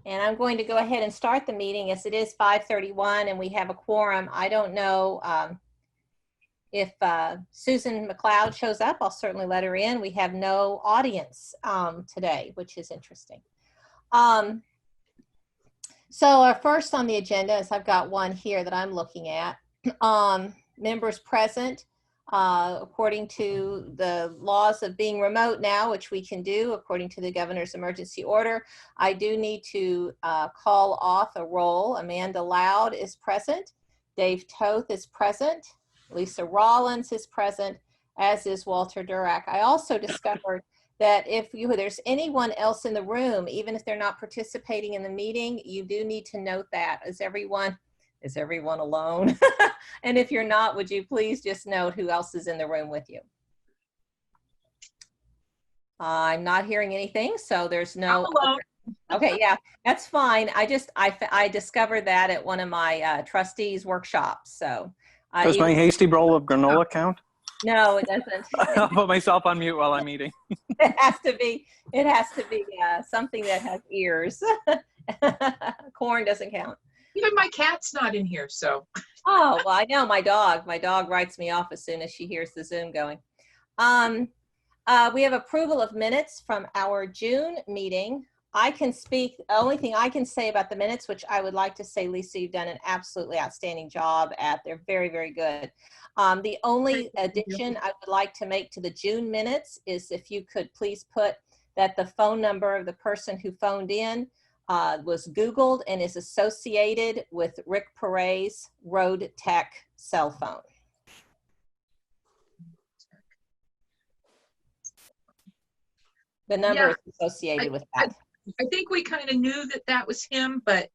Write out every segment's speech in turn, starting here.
And I'm going to go ahead and start the meeting as it is 5:31 and we have a quorum. I don't know if Susan McLeod shows up. I'll certainly let her in. We have no audience today, which is interesting. So our first on the agenda is I've got one here that I'm looking at. Members present. According to the laws of being remote now, which we can do according to the governor's emergency order, I do need to call off a roll. Amanda Loud is present. Dave Toth is present. Lisa Rollins is present, as is Walter Durack. I also discovered that if there's anyone else in the room, even if they're not participating in the meeting, you do need to note that. Is everyone alone? And if you're not, would you please just note who else is in the room with you? I'm not hearing anything, so there's no. Okay, yeah, that's fine. I discovered that at one of my trustees workshops. So does my hasty bowl of granola count? No, it doesn't. I'll put myself on mute while I'm eating. It has to be something that has ears. Corn doesn't count. Even my cat's not in here, so. Oh, well, I know my dog writes me off as soon as she hears the Zoom going. We have approval of minutes from our June meeting. I can speak, the only thing I can say about the minutes, which I would like to say, Lisa, you've done an absolutely outstanding job at. They're very, very good. The only addition I would like to make to the June minutes is if you could please put that the phone number of the person who phoned in was Googled and is associated with Rick Perret's Road Tech cell phone. The number is associated with that. I think we kind of knew that that was him, but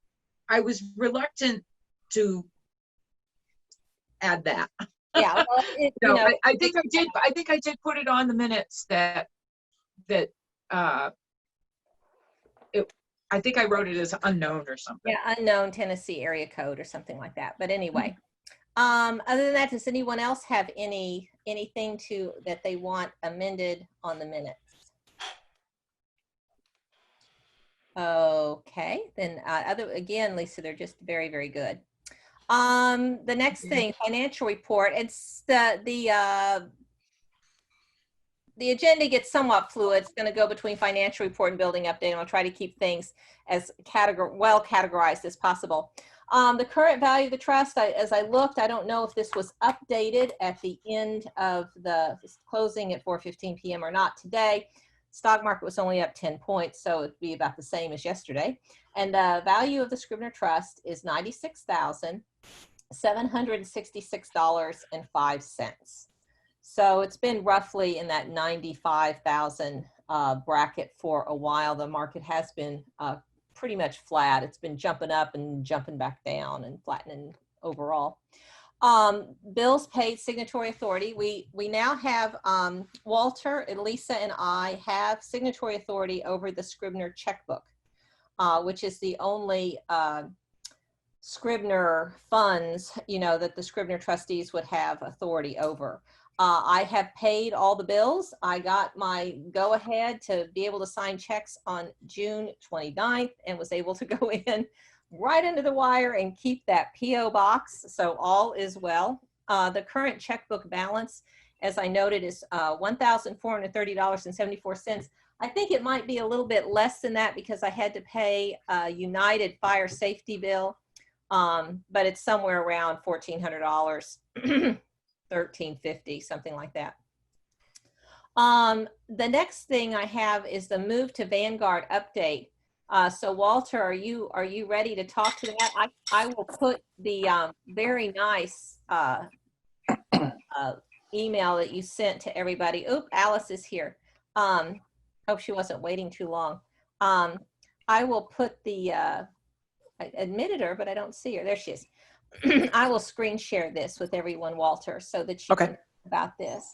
I was reluctant to add that. Yeah, well, I think I did put it on the minutes that I think I wrote it as unknown or something. Yeah, unknown Tennessee area code or something like that. But anyway, other than that, does anyone else have anything that they want amended on the minutes? Okay, then again, Lisa, they're just very, very good. The next thing, financial report. It's the agenda gets somewhat fluid. It's going to go between financial report and building update, and I'll try to keep things as well categorized as possible. The current value of the trust, as I looked, I don't know if this was updated at the end of the closing at 4:15 p.m. or not today. Stock market was only up 10 points, so it'd be about the same as yesterday. And the value of the Scribner Trust is $96,766.05. So it's been roughly in that 95,000 bracket for a while. The market has been pretty much flat. It's been jumping up and jumping back down and flattening overall. Bills paid, signatory authority. We now have Walter, Lisa, and I have signatory authority over the Scribner checkbook, which is the only Scribner funds, that the Scribner trustees would have authority over. I have paid all the bills. I got my go-ahead to be able to sign checks on June 29th and was able to go in right under the wire and keep that P.O. box, so all is well. The current checkbook balance, as I noted, is $1,430.74. I think it might be a little bit less than that because I had to pay a United fire safety bill, but it's somewhere around $1,400, $1,350, something like that. The next thing I have is the move to Vanguard update. So Walter, are you ready to talk to that? I will put the very nice email that you sent to everybody. Oop, Alice is here. Hope she wasn't waiting too long. I will put the, I admitted her, but I don't see her. There she is. I will screen share this with everyone, Walter, so that you can talk about this.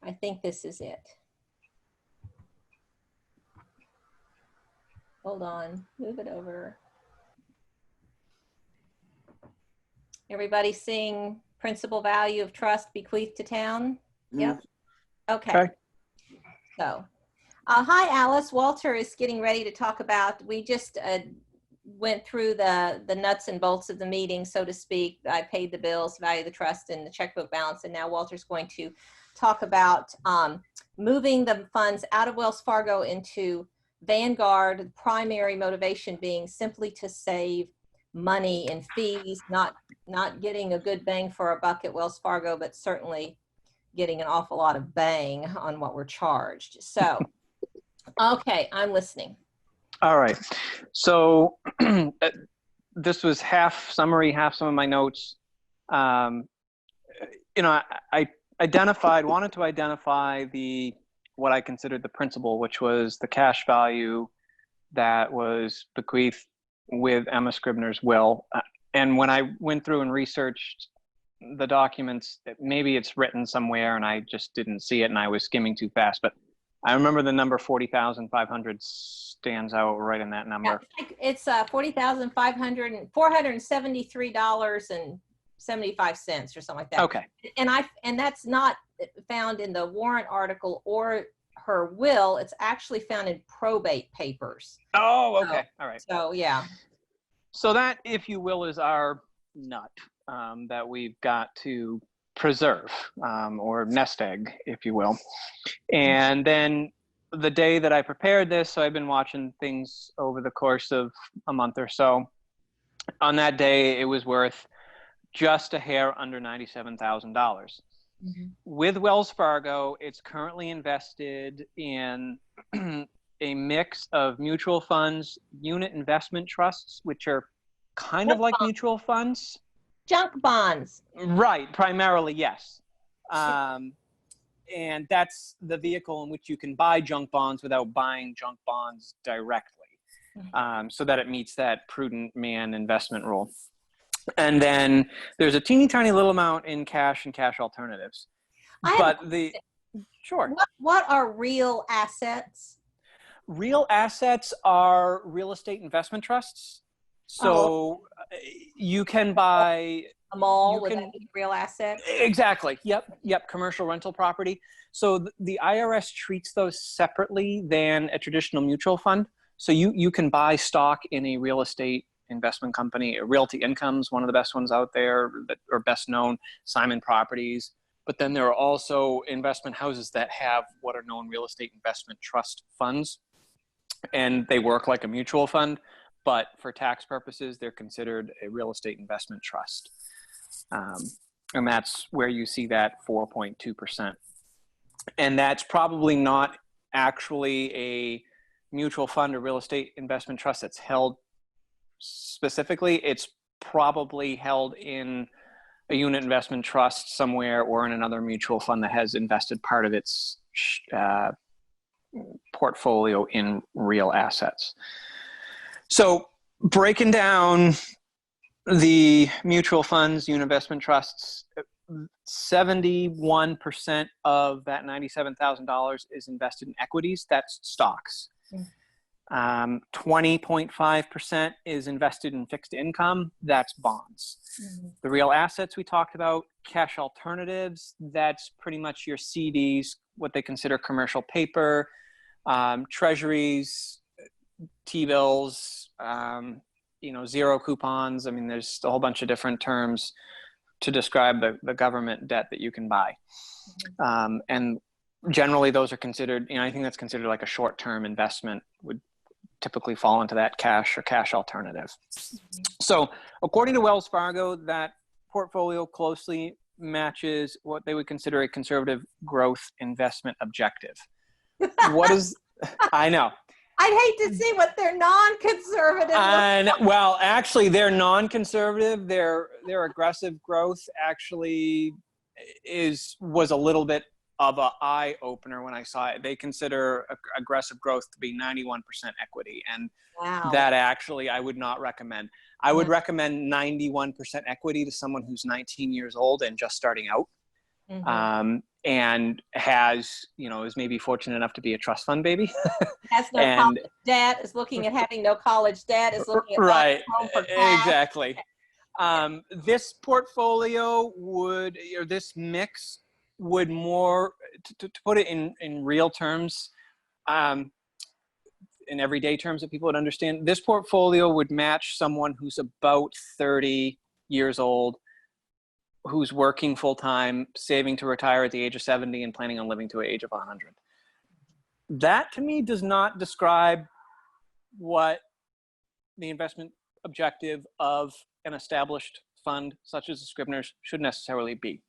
I think this is it. Hold on, move it over. Everybody seeing principal value of trust bequeathed to town? Yep. Okay. So Hi, Alice. Walter is getting ready to talk about, we just went through the nuts and bolts of the meeting, so to speak. I paid the bills, value of the trust, and the checkbook balance, and now Walter's going to talk about moving the funds out of Wells Fargo into Vanguard, the primary motivation being simply to save money in fees, not getting a good bang for a buck at Wells Fargo, but certainly getting an awful lot of bang on what we're charged. So, okay, I'm listening. All right. So this was half summary, half some of my notes. I wanted to identify what I considered the principal, which was the cash value that was bequeathed with Emma Scribner's will. And when I went through and researched the documents, maybe it's written somewhere and I just didn't see it and I was skimming too fast, but I remember the number 40,500 stands out right in that number. Yeah, it's $4,773.75 or something like that. Okay. And that's not found in the warrant article or her will. It's actually found in probate papers. Oh, okay. All right. So yeah. So that, if you will, is our nut that we've got to preserve, or nest egg, if you will. And then the day that I prepared this, so I've been watching things over the course of a month or so. On that day, it was worth just a hair under $97,000. Mm-hmm. With Wells Fargo, it's currently invested in a mix of mutual funds, unit investment trusts, which are kind of like mutual funds. Junk bonds. Right, primarily, yes. And that's the vehicle in which you can buy junk bonds without buying junk bonds directly, so that it meets that prudent man investment rule. And then there's a teeny tiny little amount in cash and cash alternatives. Sure. What are real assets? Real assets are real estate investment trusts. So you can buy a mall with a real asset. Exactly. Yep. Commercial rental property. So the IRS treats those separately than a traditional mutual fund. So you can buy stock in a real estate investment company. Realty Income's one of the best ones out there that are best known, Simon Properties. But then there are also investment houses that have what are known real estate investment trust funds. And they work like a mutual fund, but for tax purposes, they're considered a real estate investment trust. And that's where you see that 4.2%. And that's probably not actually a mutual fund or real estate investment trust that's held specifically. It's probably held in a unit investment trust somewhere or in another mutual fund that has invested part of its portfolio in real assets. So breaking down the mutual funds, unit investment trusts, 71% of that $97,000 is invested in equities. That's stocks. 20.5% is invested in fixed income. That's bonds. Mm-hmm. The real assets we talked about, cash alternatives, that's pretty much your CDs, what they consider commercial paper, treasuries, T-bills, zero coupons. I mean, there's a whole bunch of different terms to describe the government debt that you can buy. And generally those are considered, anything that's considered like a short-term investment would typically fall into that cash or cash alternative. So according to Wells Fargo, that portfolio closely matches what they would consider a conservative growth investment objective. What is, I know. I'd hate to see what their non-conservative. Well, actually, they're non-conservative. Their aggressive growth actually was a little bit of an eye opener when I saw it. They consider aggressive growth to be 91% equity, and that actually I would not recommend. I would recommend 91% equity to someone who's 19 years old and just starting out. Mm-hmm. And has, is maybe fortunate enough to be a trust fund baby. Has no college debt, is looking at having no college debt, is looking at right, home for cash. Exactly. This portfolio this mix would more, to put it in real terms, in everyday terms that people would understand, this portfolio would match someone who's about 30 years old, who's working full-time, saving to retire at the age of 70 and planning on living to the age of 100. That to me does not describe what the investment objective of an established fund such as the Scribners should necessarily be.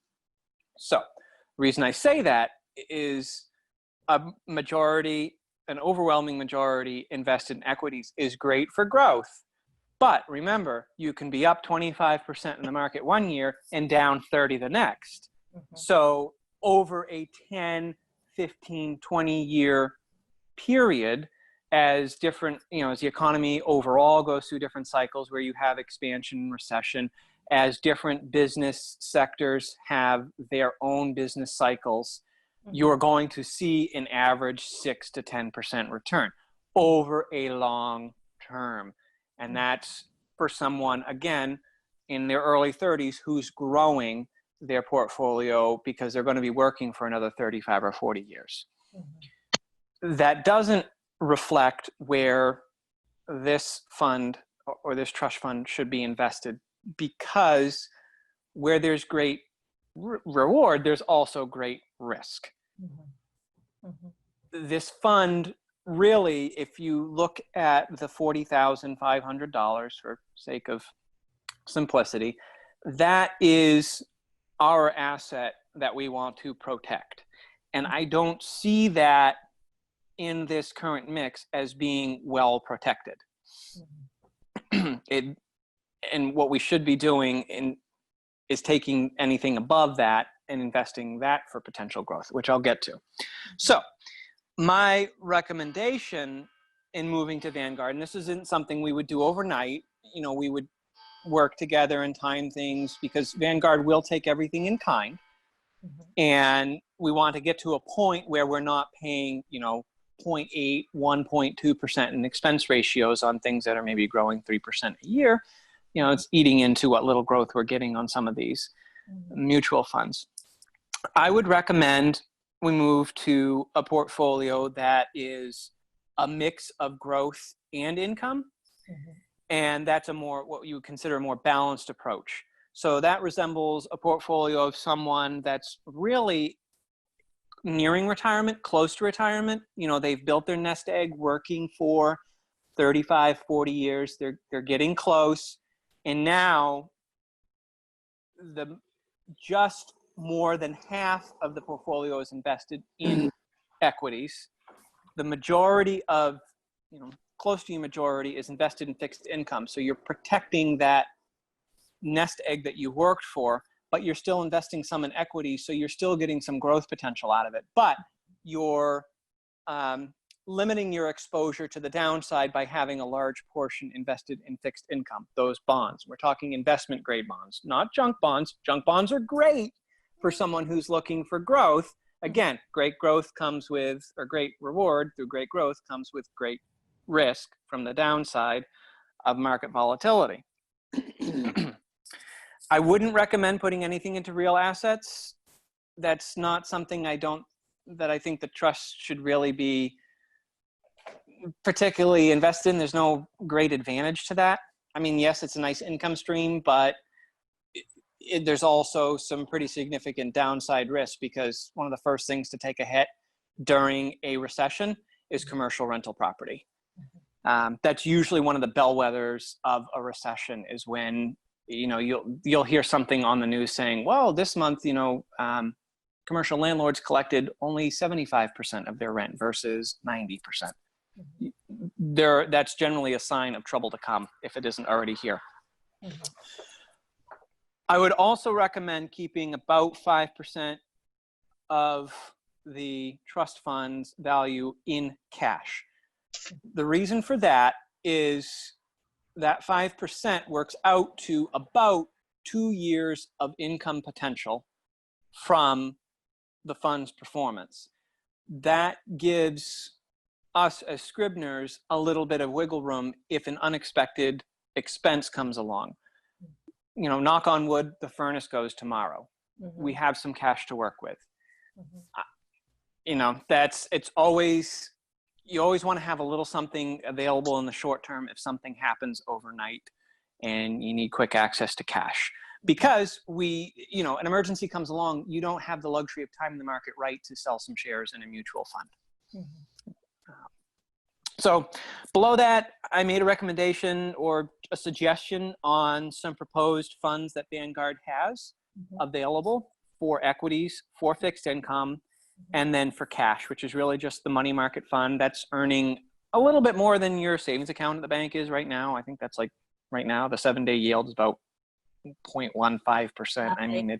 So the reason I say that is an overwhelming majority invested in equities is great for growth. But remember, you can be up 25% in the market one year and down 30 the next. Mhm. So over a 10, 15, 20-year period, as different, as the economy overall goes through different cycles where you have expansion, recession, as different business sectors have their own business cycles, you're going to see an average 6 to 10% return over a long term. And that's for someone, again, in their early 30s who's growing their portfolio because they're going to be working for another 35 or 40 years. That doesn't reflect where this fund or this trust fund should be invested, because where there's great reward, there's also great risk. This fund, really, if you look at the $40,500 for sake of simplicity, that is our asset that we want to protect. And I don't see that in this current mix as being well protected. And what we should be doing is taking anything above that and investing that for potential growth, which I'll get to. So my recommendation in moving to Vanguard, and this isn't something we would do overnight, we would work together and time things, because Vanguard will take everything in kind. And we want to get to a point where we're not paying, 0.8, 1.2% in expense ratios on things that are maybe growing 3% a year. It's eating into what little growth we're getting on some of these mutual funds. I would recommend we move to a portfolio that is a mix of growth and income. And that's what you would consider a more balanced approach. So that resembles a portfolio of someone that's really nearing retirement, close to retirement. They've built their nest egg working for 35, 40 years. They're getting close. And now just more than half of the portfolio is invested in equities. The majority of, close to a majority is invested in fixed income. So you're protecting that nest egg that you worked for, but you're still investing some in equity, so you're still getting some growth potential out of it. But you're limiting your exposure to the downside by having a large portion invested in fixed income, those bonds. We're talking investment grade bonds, not junk bonds. Junk bonds are great for someone who's looking for growth. Again, great growth comes with, or great reward through great growth comes with great risk from the downside of market volatility. I wouldn't recommend putting anything into real assets. That's not something that I think the trust should really be particularly invested in. There's no great advantage to that. I mean, yes, it's a nice income stream, but there's also some pretty significant downside risk, because one of the first things to take a hit during a recession is commercial rental property. That's usually one of the bellwethers of a recession, is when you'll hear something on the news saying, well, this month, commercial landlords collected only 75% of their rent versus 90%. That's generally a sign of trouble to come if it isn't already here. I would also recommend keeping about 5% of the trust fund's value in cash. The reason for that is that 5% works out to about 2 years of income potential from the fund's performance. That gives us as Scribners a little bit of wiggle room if an unexpected expense comes along. Knock on wood, the furnace goes tomorrow. We have some cash to work with. It's always you always want to have a little something available in the short term if something happens overnight and you need quick access to cash. Because an emergency comes along, you don't have the luxury of timing the market right to sell some shares in a mutual fund. Mhm. So below that, I made a recommendation or a suggestion on some proposed funds that Vanguard has available for equities, for fixed income, and then for cash, which is really just the money market fund that's earning a little bit more than your savings account at the bank is right now. I think that's like right now, the 7-day yield is about 0.15%. I mean,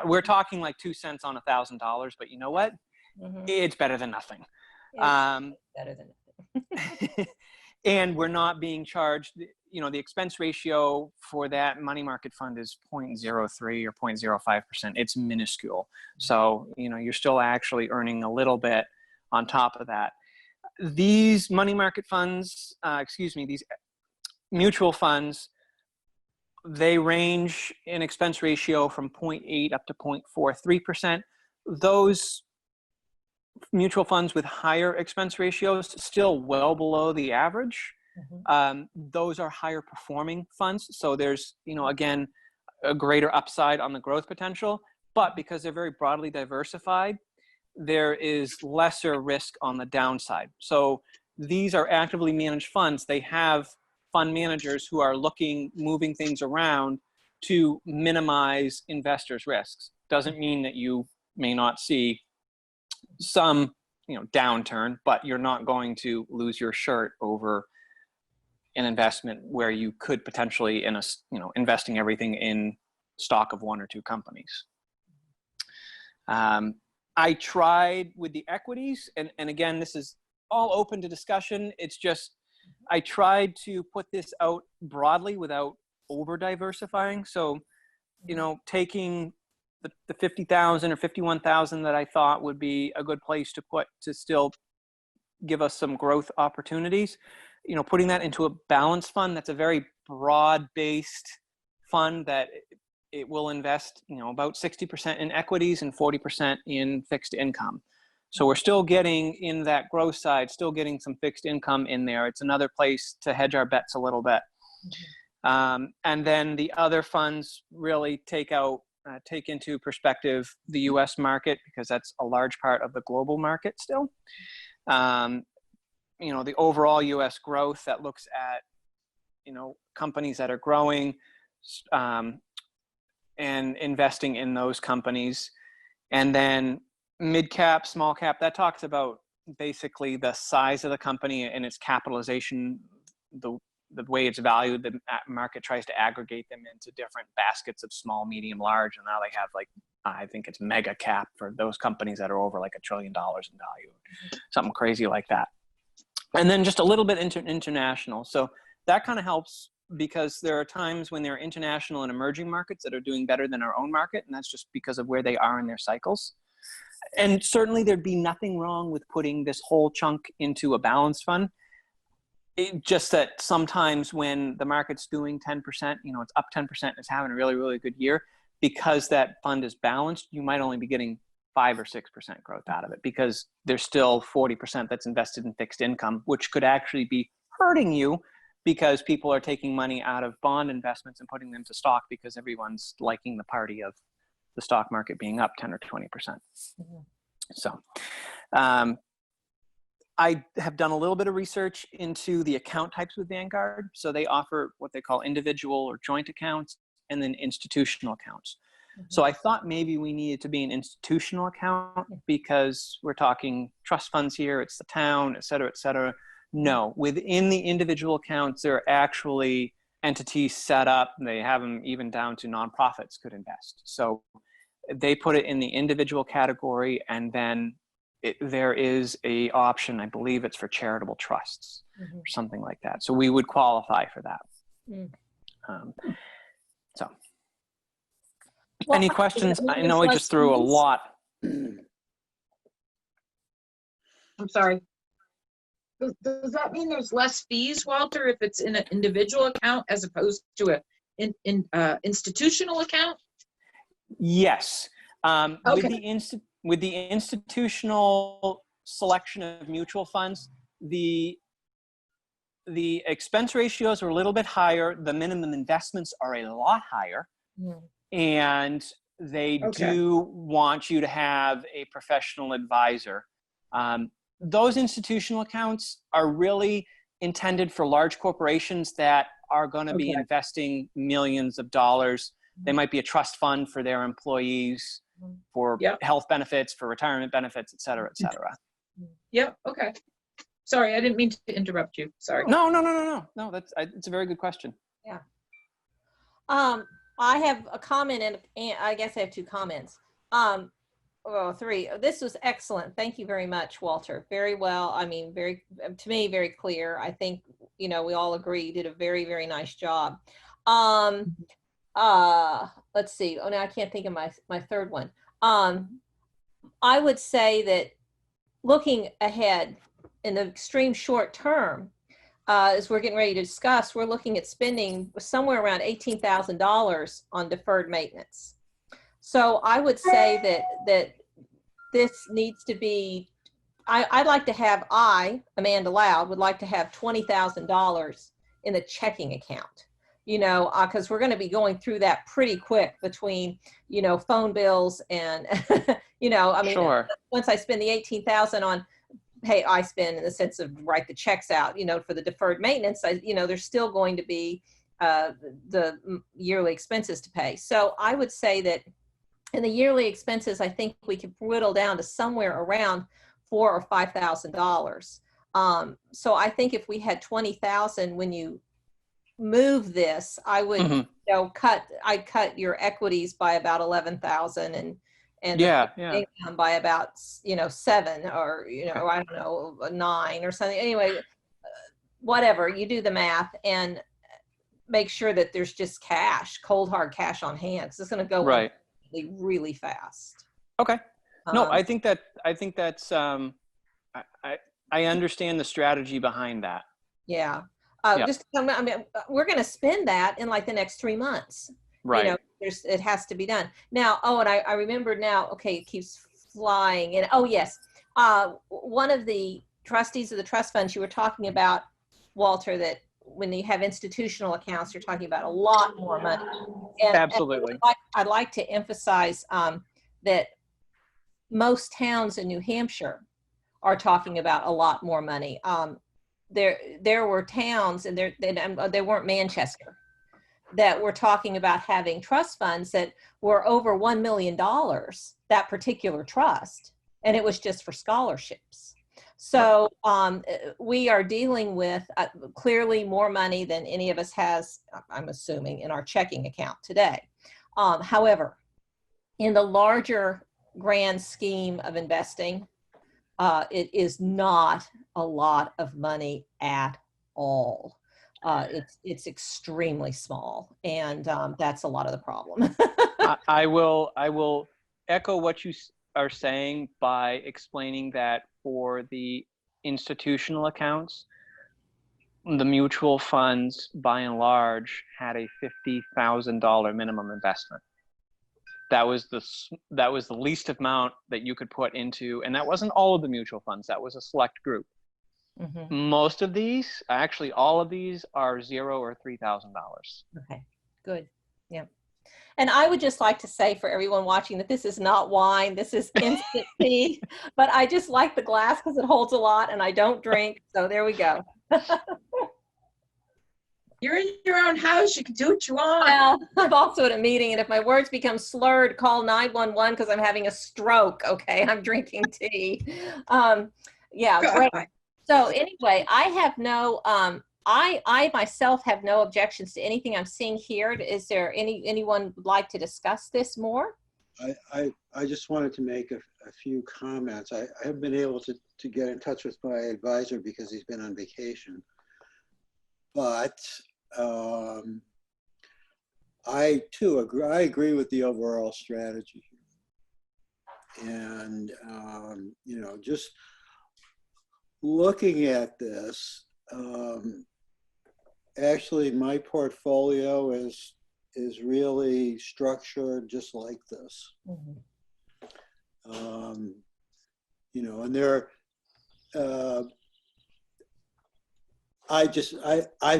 we're talking like 2 cents on $1,000, but you know what? It's better than nothing. Better than nothing. And we're not being charged, the expense ratio for that money market fund is 0.03 or 0.05%. It's minuscule. So, you're still actually earning a little bit on top of that. These money market funds, these mutual funds, they range in expense ratio from 0.8 up to 0.43%. Those mutual funds with higher expense ratios still well below the average. Those are higher performing funds. So there's, again, a greater upside on the growth potential, but because they're very broadly diversified, there is lesser risk on the downside. So these are actively managed funds. They have fund managers who are moving things around to minimize investors' risks. Doesn't mean that you may not see some, downturn, but you're not going to lose your shirt over an investment where you could potentially investing everything in stock of 1 or 2 companies. I tried with the equities, and again, this is all open to discussion. It's just, I tried to put this out broadly without over diversifying. So, taking the 50,000 or 51,000 that I thought would be a good place to put to still give us some growth opportunities, putting that into a balanced fund. That's a very broad-based fund that it will invest, about 60% in equities and 40% in fixed income. So we're still getting in that growth side, still getting some fixed income in there. It's another place to hedge our bets a little bit. And then the other funds really take into perspective the U.S. market, because that's a large part of the global market still. The overall U.S. growth that looks at, companies that are growing and investing in those companies. And then mid cap, small cap, that talks about basically the size of the company and its capitalization, the way it's valued. The market tries to aggregate them into different baskets of small, medium, large, and now they have I think it's mega cap for those companies that are over $1 trillion in value, something crazy like that. And then just a little bit international. So that kind of helps, because there are times when there are international and emerging markets that are doing better than our own market, and that's just because of where they are in their cycles. And certainly there'd be nothing wrong with putting this whole chunk into a balanced fund. Just that sometimes when the market's doing 10%, it's up 10%, it's having a really, really good year, because that fund is balanced, you might only be getting 5 or 6% growth out of it, because there's still 40% that's invested in fixed income, which could actually be hurting you, because people are taking money out of bond investments and putting them to stock because everyone's liking the party of the stock market being up 10 or 20%. So I have done a little bit of research into the account types with Vanguard. So they offer what they call individual or joint accounts, and then institutional accounts. So I thought maybe we needed to be an institutional account, because we're talking trust funds here, it's the town, et cetera, et cetera. No, within the individual accounts, there are actually entities set up. They have them even down to nonprofits could invest. So they put it in the individual category, and then there is a option, I believe it's for charitable trusts or something like that. So we would qualify for that. Any questions? I know I just threw a lot. I'm sorry. Does that mean there's less fees, Walter, if it's in an individual account as opposed to an institutional account? Yes. Okay. With the institutional selection of mutual funds, the expense ratios are a little bit higher. The minimum investments are a lot higher. Mm. And they Okay. do want you to have a professional advisor. Those institutional accounts are really intended for large corporations that are going to be Okay. investing millions of dollars. They might be a trust fund for their employees, for Yep. health benefits, for retirement benefits, et cetera, et cetera. Yep. Okay. Sorry, I didn't mean to interrupt you. Sorry. No, it's a very good question. Yeah. I have a comment and I guess I have two comments. Three. This was excellent. Thank you very much, Walter. Very well. I mean, to me, very clear. I think, we all agree you did a very, very nice job. Let's see. Oh, now I can't think of my third one. I would say that looking ahead in the extreme short term, as we're getting ready to discuss, we're looking at spending somewhere around $18,000 on deferred maintenance. So I would say that this needs to be, I'd like to have, Amanda Loud, would like to have $20,000 in a checking account, because we're going to be going through that pretty quick between, phone bills and, I mean, Sure. Once I spend the $18,000 on, hey, I spend in the sense of write the checks out, for the deferred maintenance, there's still going to be the yearly expenses to pay. So I would say that in the yearly expenses, I think we could whittle down to somewhere around $4,000 or $5,000. So I think if we had 20,000 when you move this, I would, I'd cut your equities by about 11,000 and income by about 7 or I don't know 9 or something. Anyway, whatever, you do the math and make sure that there's just cash, cold hard cash on hand, because it's going to go right. really fast. Okay. No, I think that's I understand the strategy behind that. Yeah. Just I mean, we're going to spend that in like the next 3 months. Right. It has to be done now. Oh, and I remembered now. Okay, it keeps flying. And oh yes, one of the trustees of the trust funds you were talking about, Walter, that when you have institutional accounts, you're talking about a lot more money. And, absolutely. And I'd like to emphasize that most towns in New Hampshire are talking about a lot more money. There were towns, and they weren't Manchester, that were talking about having trust funds that were over $1 million, that particular trust, and it was just for scholarships. So we are dealing with clearly more money than any of us has, I'm assuming, in our checking account today. However, in the larger grand scheme of investing, it is not a lot of money at all. It's extremely small, and that's a lot of the problem. I will echo what you are saying by explaining that for the institutional accounts, the mutual funds by and large had a $50,000 minimum investment. That was the least amount that you could put into, and that wasn't all of the mutual funds. That was a select group. Mm-hmm. Most of these, actually all of these, are $0 or $3,000. Okay, good. Yeah. And I would just like to say for everyone watching that this is not wine, this is instant tea, but I just like the glass because it holds a lot and I don't drink. So there we go. You're in your own house. You can do what you want. Well, I'm also at a meeting, and if my words become slurred, call 911 because I'm having a stroke. Okay, I'm drinking tea. Yeah, God. great. So anyway, I have no, I myself have no objections to anything I'm seeing here. Is there anyone would like to discuss this more? I just wanted to make a few comments. I haven't been able to get in touch with my advisor because he's been on vacation. But I too agree with the overall strategy. And, just looking at this, actually my portfolio is really structured just like this. Mm-hmm. And I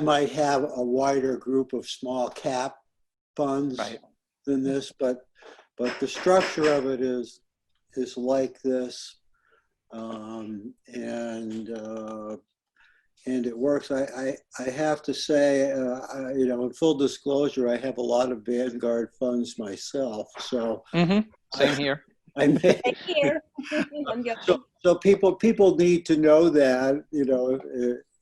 might have a wider group of small cap funds Right. than this, but the structure of it is like this, and it works. I have to say, in full disclosure, I have a lot of Vanguard funds myself, so Same here. I may. Right here. I'm guilty. So people need to know that,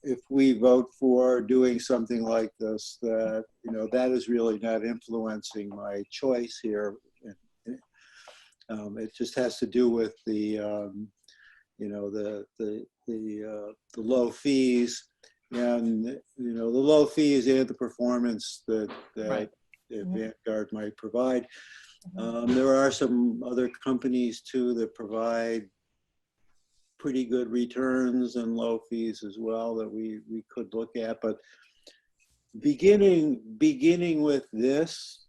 if we vote for doing something like this, that, that is really not influencing my choice here. It just has to do with the low fees, and the low fees and the performance that Right. Vanguard might provide. There are some other companies too that provide pretty good returns and low fees as well that we could look at, but beginning with this,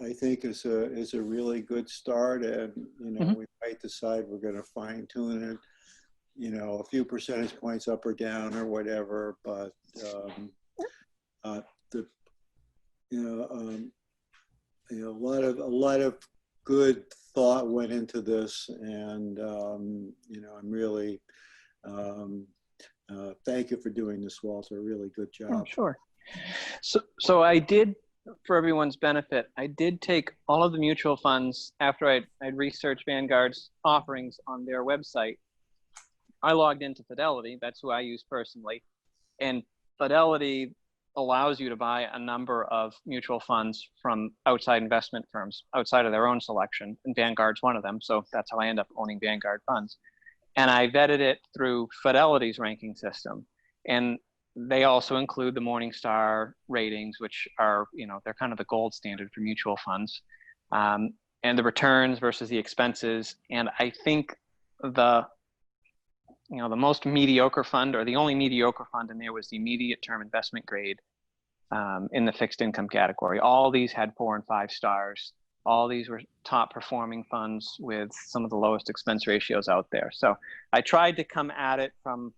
I think is a really good start, and we might decide we're going to fine tune it, a few percentage points up or down or whatever, but a lot of good thought went into this, and I'm really thank you for doing this, Walter. Really good job. Oh, sure. So I did, for everyone's benefit, I did take all of the mutual funds after I'd researched Vanguard's offerings on their website. I logged into Fidelity. That's who I use personally, and Fidelity allows you to buy a number of mutual funds from outside investment firms outside of their own selection, and Vanguard's one of them. So that's how I end up owning Vanguard funds. And I vetted it through Fidelity's ranking system. And they also include the Morningstar ratings, which are, they're kind of the gold standard for mutual funds, and the returns versus the expenses. And I think the most mediocre fund, or the only mediocre fund in there, was the immediate term investment grade in the fixed income category. All these had 4 and 5 stars. All these were top performing funds with some of the lowest expense ratios out there. So I tried to come at it from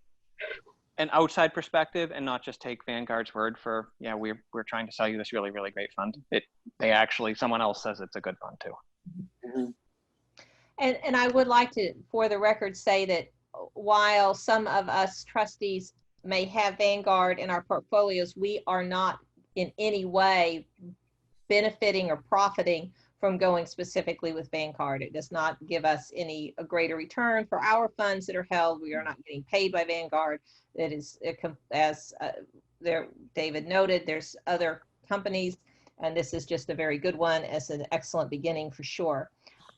an outside perspective and not just take Vanguard's word for, we're trying to sell you this really, really great fund. Someone else says it's a good fund too. Mm-hmm. And I would like to, for the record, say that while some of us trustees may have Vanguard in our portfolios, we are not in any way benefiting or profiting from going specifically with Vanguard. It does not give us a greater return for our funds that are held. We are not getting paid by Vanguard. As David noted, there's other companies, and this is just a very good one as an excellent beginning for sure.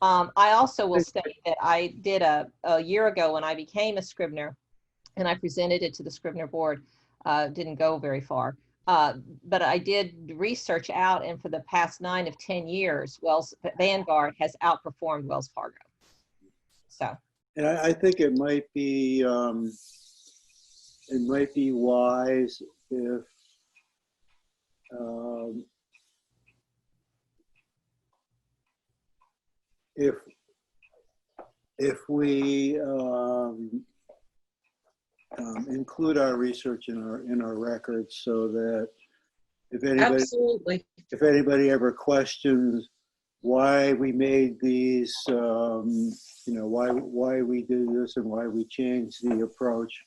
I also will state that I did a year ago when I became a Scribner, and I presented it to the Scribner board. Didn't go very far. But I did research out, and for the past 9 of 10 years, Vanguard has outperformed Wells Fargo. So, and I think it might be wise if we include our research in our records, so that if anybody ever questions why we made these, why we did this and why we changed the approach,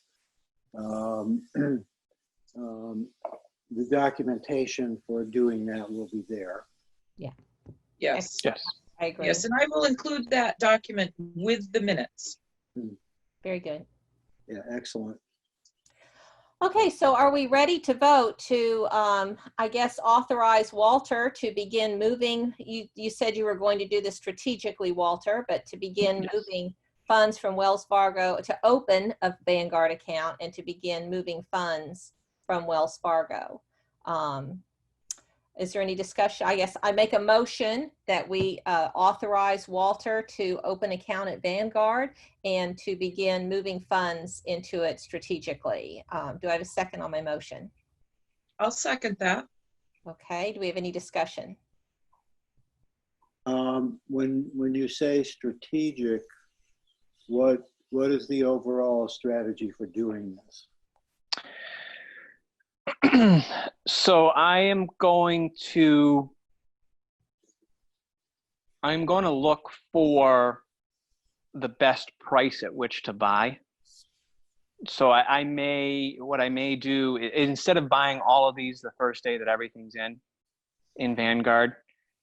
the documentation for doing that will be there. Yeah. Yes. Yes. I agree. Yes, and I will include that document with the minutes. Very good. Yeah, excellent. Okay, so are we ready to vote to, I guess, authorize Walter to begin moving? You said you were going to do this strategically, Walter, but to begin moving funds from Wells Fargo, to open a Vanguard account and to begin moving funds from Wells Fargo. Is there any discussion? I guess I make a motion that we authorize Walter to open account at Vanguard and to begin moving funds into it strategically. Do I have a second on my motion? I'll second that. Okay, do we have any discussion? When you say strategic, what what is the overall strategy for doing this? So I'm going to look for the best price at which to buy. So what I may do instead of buying all of these the first day that everything's in Vanguard,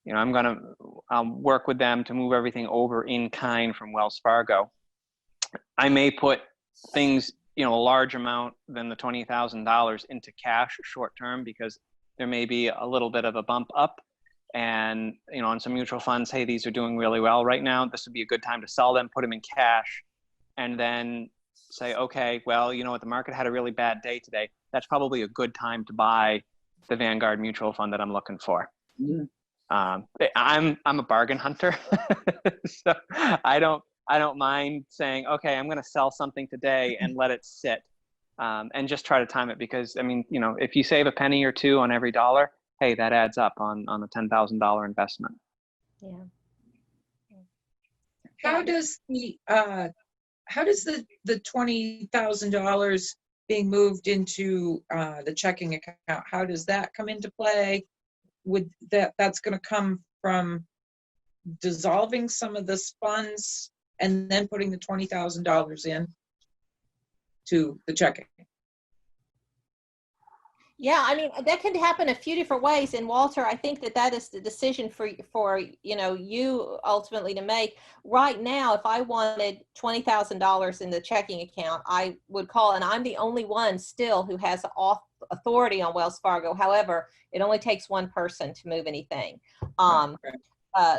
I'll work with them to move everything over in kind from Wells Fargo. I may put things, a large amount than the $20,000 into cash short term, because there may be a little bit of a bump up, and on some mutual funds, hey, these are doing really well right now. This would be a good time to sell them, put them in cash, and then say, okay, well, what, the market had a really bad day today. That's probably a good time to buy the Vanguard mutual fund that I'm looking for. Yeah. I'm a bargain hunter, so I don't mind saying, okay, I'm going to sell something today and let it sit, and just try to time it, because if you save a penny or two on every dollar, hey, that adds up on a $10,000 investment. Yeah. How does the $20,000 being moved into the checking account, how does that come into play? That's going to come from dissolving some of the funds and then putting the $20,000 in to the checking? Yeah, that can happen a few different ways. And Walter, I think that is the decision for you ultimately to make. Right now, if I wanted $20,000 in the checking account, I would call, and I'm the only one still who has authority on Wells Fargo. However, it only takes one person to move anything.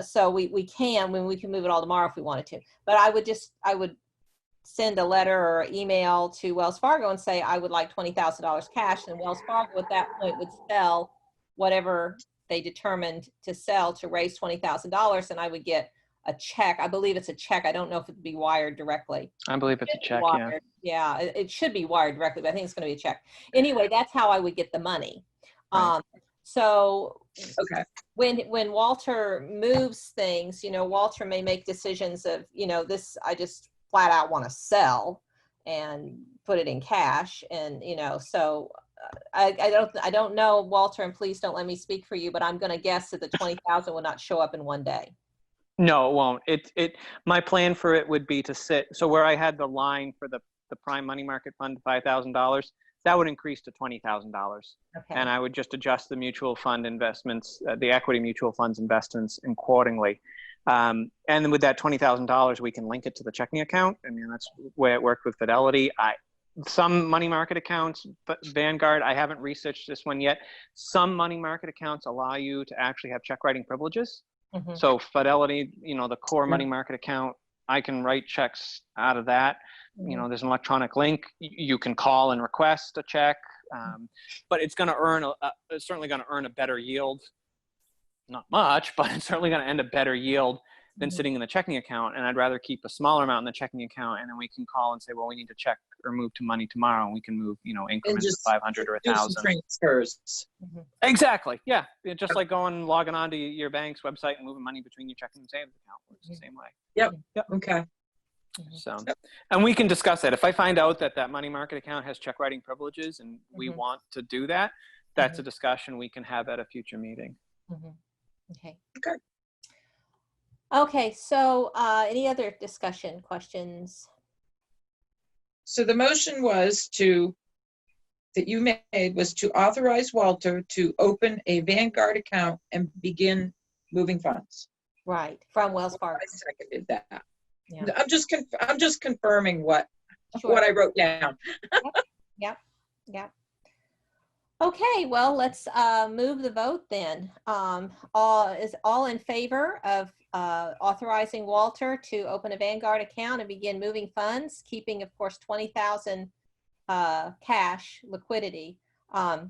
So we can move it all tomorrow if we wanted to. But I would send a letter or email to Wells Fargo and say, I would like $20,000 cash. And Wells Fargo at that point would sell whatever they determined to sell to raise $20,000. And I would get a check. I believe it's a check. I don't know if it would be wired directly. I believe it's a check, wired. Yeah, it should be wired directly, but I think it's going to be a check. Anyway, that's how I would get the money. Right. So Okay. When Walter moves things, Walter may make decisions of, this, I just flat out want to sell and put it in cash. And, so I don't know, Walter, and please don't let me speak for you, but I'm going to guess that the 20,000 will not show up in one day. No, it won't. My plan for it would be to sit. So where I had the line for the prime money market fund, $5,000, that would increase to $20,000. Okay. And I would just adjust the mutual fund investments, the equity mutual funds investments accordingly. And then with that $20,000, we can link it to the checking account. That's where it worked with Fidelity. Some money market accounts, but Vanguard, I haven't researched this one yet. Some money market accounts allow you to actually have check writing privileges. Mm-hmm. So Fidelity, the core money market account, I can write checks out of that. Mm-hmm. There's an electronic link. You can call and request a check, but it's going to earn it's certainly going to earn a better yield. Not much, but it's certainly going to end a better yield than sitting in the checking account. And I'd rather keep a smaller amount in the checking account, and then we can call and say, well, we need to check or move to money tomorrow, and we can move, increments of 500 or 1,000. Transfers. Mm-hmm. Exactly. Yeah. Just like logging on to your bank's website and moving money between your checking and savings account. It's the same way. Yep. Yep. Okay. So, and we can discuss that. If I find out that money market account has check writing privileges and we want to do that, that's a discussion we can have at a future meeting. Mm-hmm. Okay. Okay. Okay. So, any other discussion questions? So the motion that you made was to authorize Walter to open a Vanguard account and begin moving funds. Right. From Wells Fargo. I seconded that. Yeah. I'm just confirming what I wrote down. Yep. Okay, well, let's move the vote then. Is all in favor of authorizing Walter to open a Vanguard account and begin moving funds, keeping, of course, 20,000 cash liquidity? All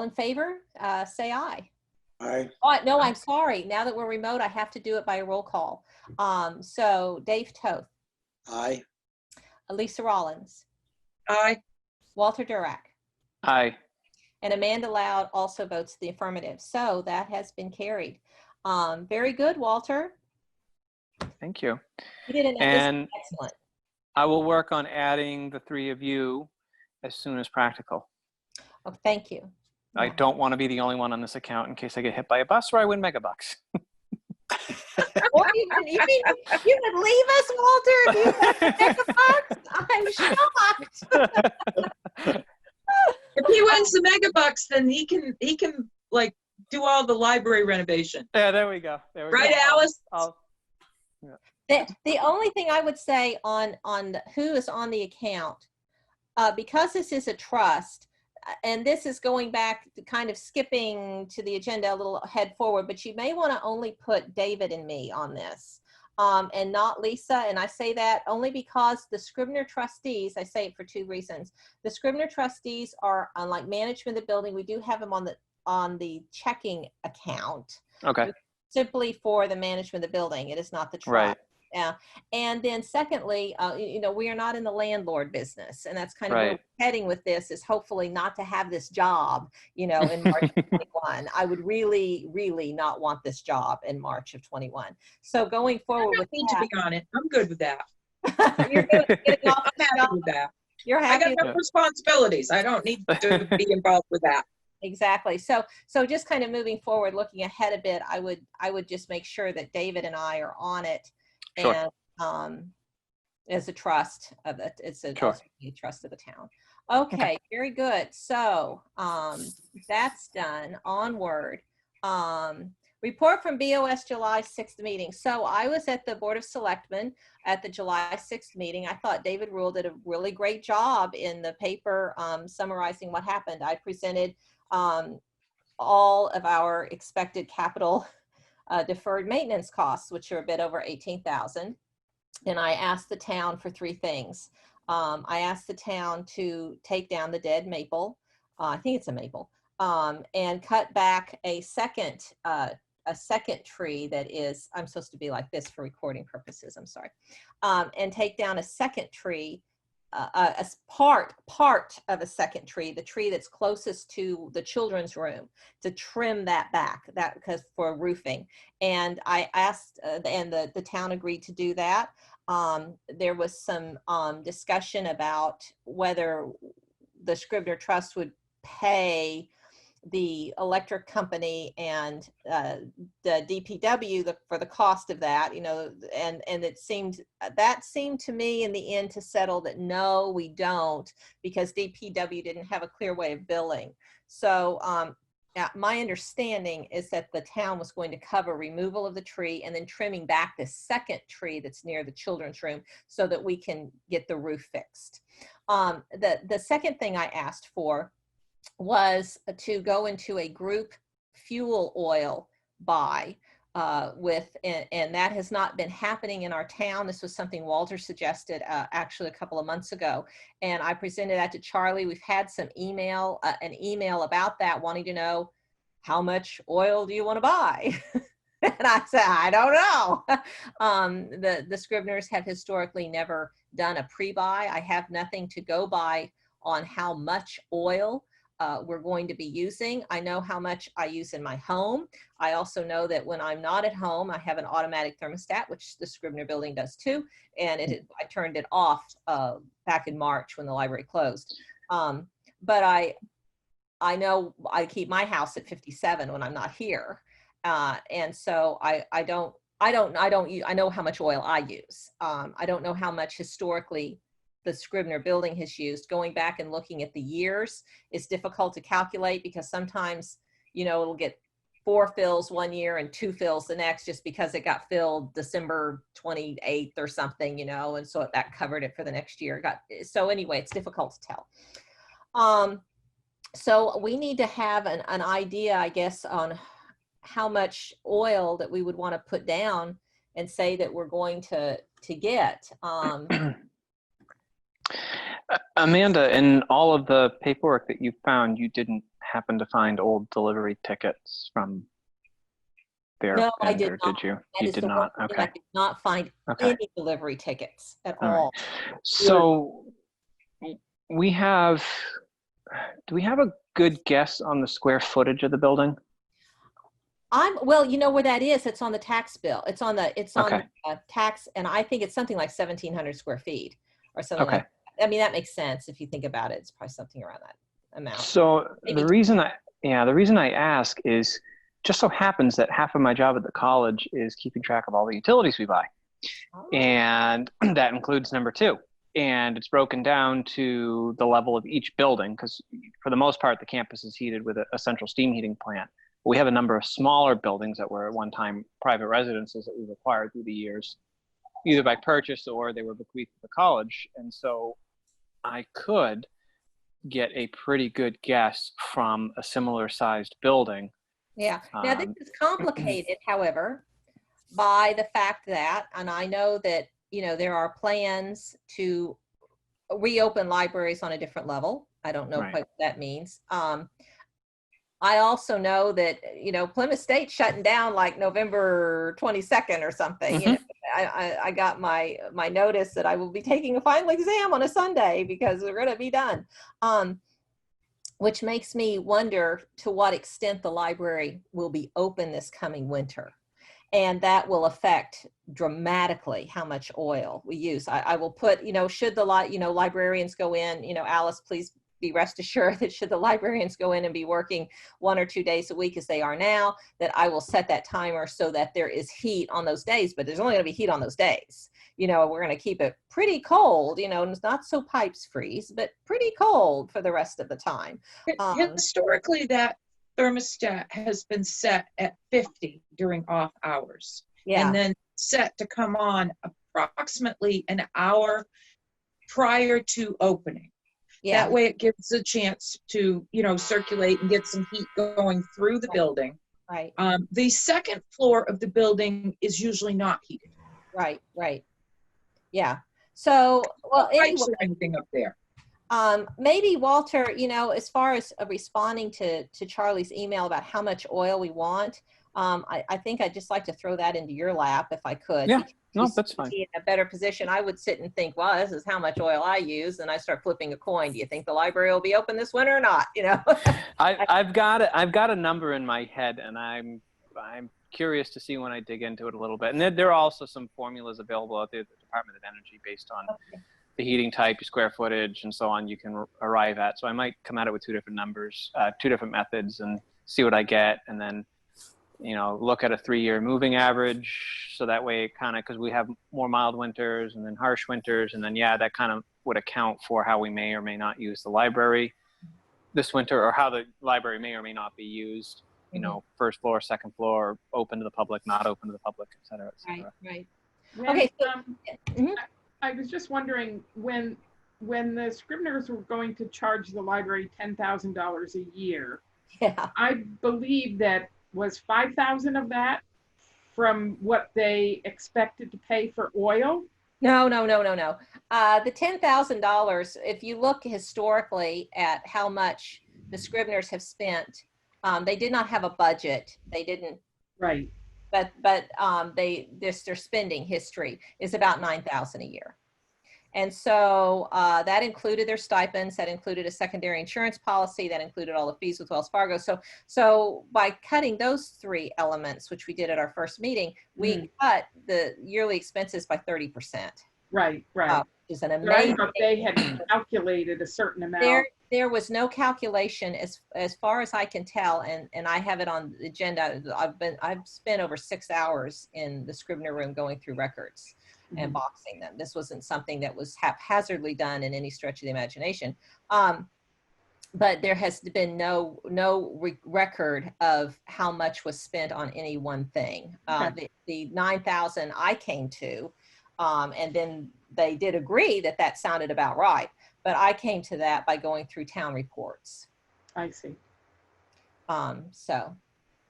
in favor, say aye. Aye. Oh, no, I'm sorry. Now that we're remote, I have to do it by a roll call. So Dave Toth. Aye. Lisa Rollins. Aye. Walter Durack. Aye. And Amanda Loud also votes the affirmative. So that has been carried. Very good, Walter. Thank you. You did excellent. I will work on adding the three of you as soon as practical. Oh, thank you. I Yeah. don't want to be the only one on this account in case I get hit by a bus or I win megabucks. Or you would leave us, Walter, if you had to take a box? I'm shocked. If he wins the megabucks, then he can like do all the library renovation. Yeah, there we go. There we Right, go. Alice? The only thing I would say on who is on the account, because this is a trust, and this is going back to kind of skipping to the agenda a little head forward, but you may want to only put David and me on this, and not Lisa. And I say that only because the Scribner trustees, I say it for two reasons. The Scribner trustees are, unlike management of the building, we do have them on the checking account. Okay. Simply for the management of the building. It is not the trust. Right. Yeah. And then secondly, we are not in the landlord business, and that's kind of where Right. we're heading with this, is hopefully not to have this job, in March of 21. I would really, really not want this job in March of 21. So going I forward don't with need to be on it. I'm good with that. you're good with getting off I'm the happy job. with that. You're I happy. got enough responsibilities. I don't need to be involved with that. Exactly. So just kind of moving forward, looking ahead a bit, I would just make sure that David and I are on it. Sure. And as a trust of it, it's a Sure. trust of the town. Okay, very good. So that's done. Onward. Report from BOS July 6th meeting. So I was at the Board of Selectmen at the July 6th meeting. I thought David Rule did a really great job in the paper summarizing what happened. I presented all of our expected capital deferred maintenance costs, which are a bit over 18,000. And I asked the town for three things. I asked the town to take down the dead maple. I think it's a maple, and cut back a second tree that is, I'm supposed to be like this for recording purposes, I'm sorry, and take down a second tree, a part of a second tree, the tree that's closest to the children's room, to trim that back, that because for roofing. And I asked, and the town agreed to do that. There was some discussion about whether the Scribner Trust would pay the electric company and the DPW for the cost of that, and it seemed to me in the end to settle that no, we don't, because DPW didn't have a clear way of billing. So my understanding is that the town was going to cover removal of the tree and then trimming back the second tree that's near the children's room so that we can get the roof fixed. The second thing I asked for was to go into a group fuel oil buy and that has not been happening in our town. This was something Walter suggested actually a couple of months ago, and I presented that to Charlie. We've had some an email about that, wanting to know how much oil do you want to buy. And I said, I don't know. The Scribners have historically never done a pre-buy. I have nothing to go by on how much oil we're going to be using. I know how much I use in my home. I also know that when I'm not at home, I have an automatic thermostat, which the Scribner building does too. And I turned it off back in March when the library closed. But I know I keep my house at 57 when I'm not here. And so I know how much oil I use. I don't know how much historically the Scribner building has used. Going back and looking at the years is difficult to calculate, because sometimes, it'll get 4 fills one year and 2 fills the next, just because it got filled December 28th or something, and so that covered it for the next year. So anyway, it's difficult to tell. So we need to have an idea, I guess, on how much oil that we would want to put down and say that we're going to get. Amanda, in all of the paperwork that you found, you didn't happen to find old delivery tickets from their No, I vendor, did not. did you? That You is did the not. one thing Okay. I did not find Okay. any delivery tickets at All right. all. So do we have a good guess on the square footage of the building? Well, you know where that is? It's on the tax bill. It's on Okay. tax, and I think it's something like 1,700 square feet. or something Okay. like that. I mean, that makes sense if you think about it. It's probably something around that amount. So Maybe the reason I ask is just so happens that half of my job at the college is keeping track of all the utilities we buy. Oh, And that includes number 2. And it's broken down to the level of each building because for the most part, the campus is heated with a central steam heating plant. We have a number of smaller buildings that were at one time private residences that we've acquired through the years, either by purchase or they were bequeathed to the college. And so I could get a pretty good guess from a similar sized building. yeah. Now this is complicated, however, by the fact that, and I know that, you know, there are plans to reopen libraries on a different level. I don't know Right. quite what that means. I also know that, you know, Plymouth State's shutting down like November 22nd or something. You know, I got my notice that I will be taking a final exam on a Sunday because we're going to be done. Which makes me wonder to what extent the library will be open this coming winter. And that will affect dramatically how much oil we use. I will put, you know, should the librarians go in, you know, Alice, please be rest assured that should the librarians go in and be working 1 or 2 days a week as they are now, that I will set that timer so that there is heat on those days, but there's only going to be heat on those days. You know, we're going to keep it pretty cold, you know, and it's not so pipes freeze, but pretty cold for the rest of the time. Historically, that thermostat has been set at 50 during off hours. Yeah. And then set to come on approximately an hour prior to opening. Yeah. That way it gives a chance to, you know, circulate and get some heat going through the building. Right. The second floor of the building is usually not heated. Right. Right. Yeah. So, well, Pipes anyway, or anything up there. maybe Walter, you know, as far as responding to Charlie's email about how much oil we want, I think I'd just like to throw that into your lap if I could. Yeah, because no, you that's seem to fine. be in a better position. I would sit and think, well, this is how much oil I use, and I start flipping a coin. Do you think the library will be open this winter or not? You know. I've got a number in my head, and I'm curious to see when I dig into it a little bit. And there are also some formulas available out there at the Department of Energy based on the heating type, your square footage, and so on. You can arrive at. So I might come at it with 2 different numbers, 2 different methods, and see what I get, and then, you know, look at a 3-year moving average. So that way, kind of, because we have more mild winters and then harsh winters, and then that kind of would account for how we may or may not use the library this winter, or how the library may or may not be used. You know, first floor, second floor, open to the public, not open to the public, et cetera, et cetera. Right. When, Okay, so- I was just wondering when the Scribners were going to charge the library $10,000 a year. Yeah. I believe that was $5,000 of that from what they expected to pay for oil. No. The $10,000, if you look historically at how much the Scribners have spent, they did not have a budget. They didn't. Right. But their spending history is about $9,000 a year. And so that included their stipends, that included a secondary insurance policy, that included all the fees with Wells Fargo. So by cutting those 3 elements, which we did at our first meeting, we cut the yearly expenses by 30%. Right. Which is an But I amazing. thought they had calculated a certain amount. There was no calculation as far as I can tell, and I have it on the agenda. I've spent over 6 hours in the Scribner room going through records and boxing them. This wasn't something that was haphazardly done in any stretch of the imagination. But there has been no record of how much was spent on any one thing. Okay. The 9,000 I came to, and then they did agree that sounded about right. But I came to that by going through town reports. I see. So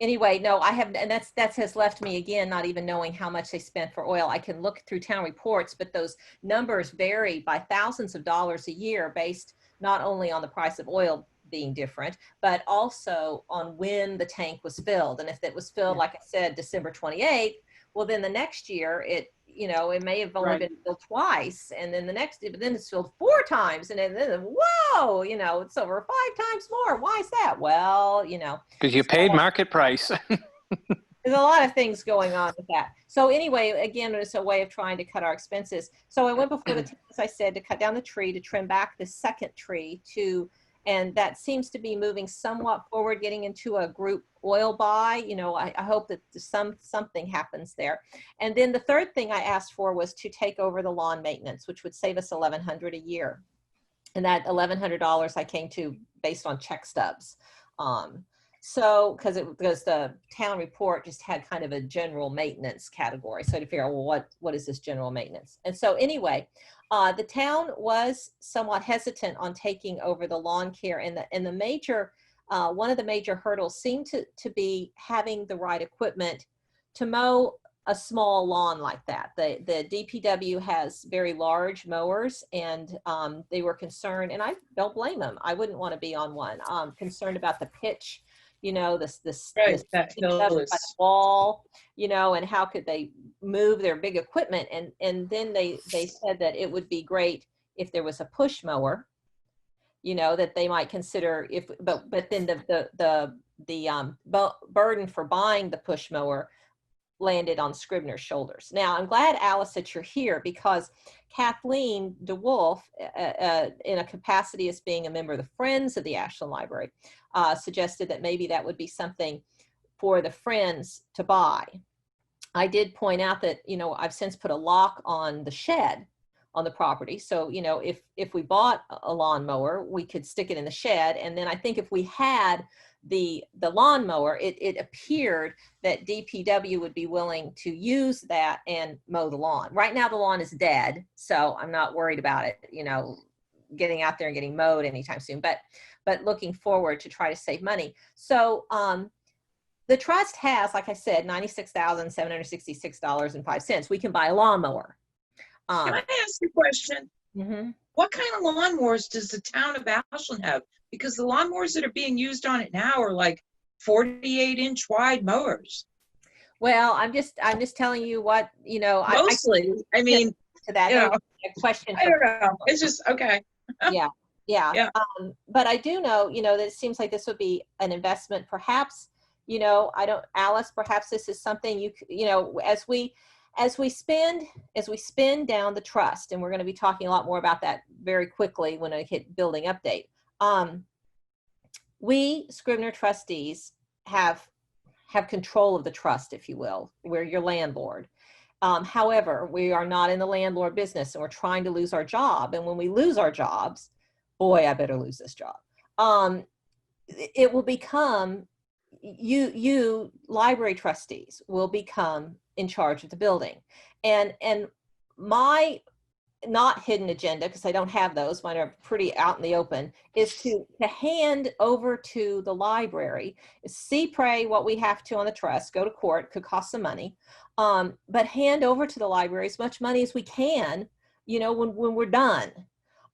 anyway, no, I have, and that has left me again, not even knowing how much they spent for oil. I can look through town reports, but those numbers vary by thousands of dollars a year based not only on the price of oil being different, but also on when the tank was filled. And if it was filled, like I said, December 28th, well, then the next year it may have only been filled twice, and then but then it's filled 4 times, and then whoa, it's over 5 times more. Why is that? Well, because you paid market price. there's a lot of things going on with that. So anyway, again, it's a way of trying to cut our expenses. So I went before the town, as I said, to cut down the tree, to trim back the second tree and that seems to be moving somewhat forward, getting into a group oil buy. You know, I hope that something happens there. And then the third thing I asked for was to take over the lawn maintenance, which would save us $1,100 a year. And that $1,100 I came to based on check stubs. So, because the town report just had kind of a general maintenance category. So to figure out, well, what is this general maintenance? And so anyway, the town was somewhat hesitant on taking over the lawn care, and the major, one of the major hurdles seemed to be having the right equipment to mow a small lawn like that. The DPW has very large mowers, and they were concerned, and I don't blame them. I wouldn't want to be on one. Concerned about the pitch, you know, this Right, that sticking up hill by is- the wall, you know, and how could they move their big equipment? And then they said that it would be great if there was a push mower, you know, that they might consider but then the burden for buying the push mower landed on Scribner's shoulders. Now, I'm glad, Alice, that you're here, because Kathleen DeWolf, in a capacity as being a member of the Friends of the Ashland Library, suggested that maybe that would be something for the Friends to buy. I did point out that, you know, I've since put a lock on the shed on the property. So, you know, if we bought a lawnmower, we could stick it in the shed. And then I think if we had the lawnmower, it appeared that DPW would be willing to use that and mow the lawn. Right now the lawn is dead, so I'm not worried about it, you know, getting out there and getting mowed anytime soon, but looking forward to try to save money. So the trust has, like I said, $96,766.05. We can buy a lawnmower. Can I ask you a question? Mm-hmm. What kind of lawnmowers does the town of Ashland have? Because the lawnmowers that are being used on it now are like 48-inch wide mowers. Well, I'm just telling you what, you know, Mostly, I mean, to that you know, a question. I don't know. It's just, okay. Yeah. Yeah. But I do know, you know, that it seems like this would be an investment. Perhaps, you know, Alice, perhaps this is something you know, as we spend down the trust, and we're going to be talking a lot more about that very quickly when I hit building update. We Scribner trustees have control of the trust, if you will. We're your landlord. However, we are not in the landlord business, and we're trying to lose our job. And when we lose our jobs, boy, I better lose this job. It will become, you library trustees will become in charge of the building. And my not hidden agenda, because I don't have those, mine are pretty out in the open, is to hand over to the library, see, pray what we have to on the trust, go to court, could cost some money, but hand over to the library as much money as we can, you know, when we're done.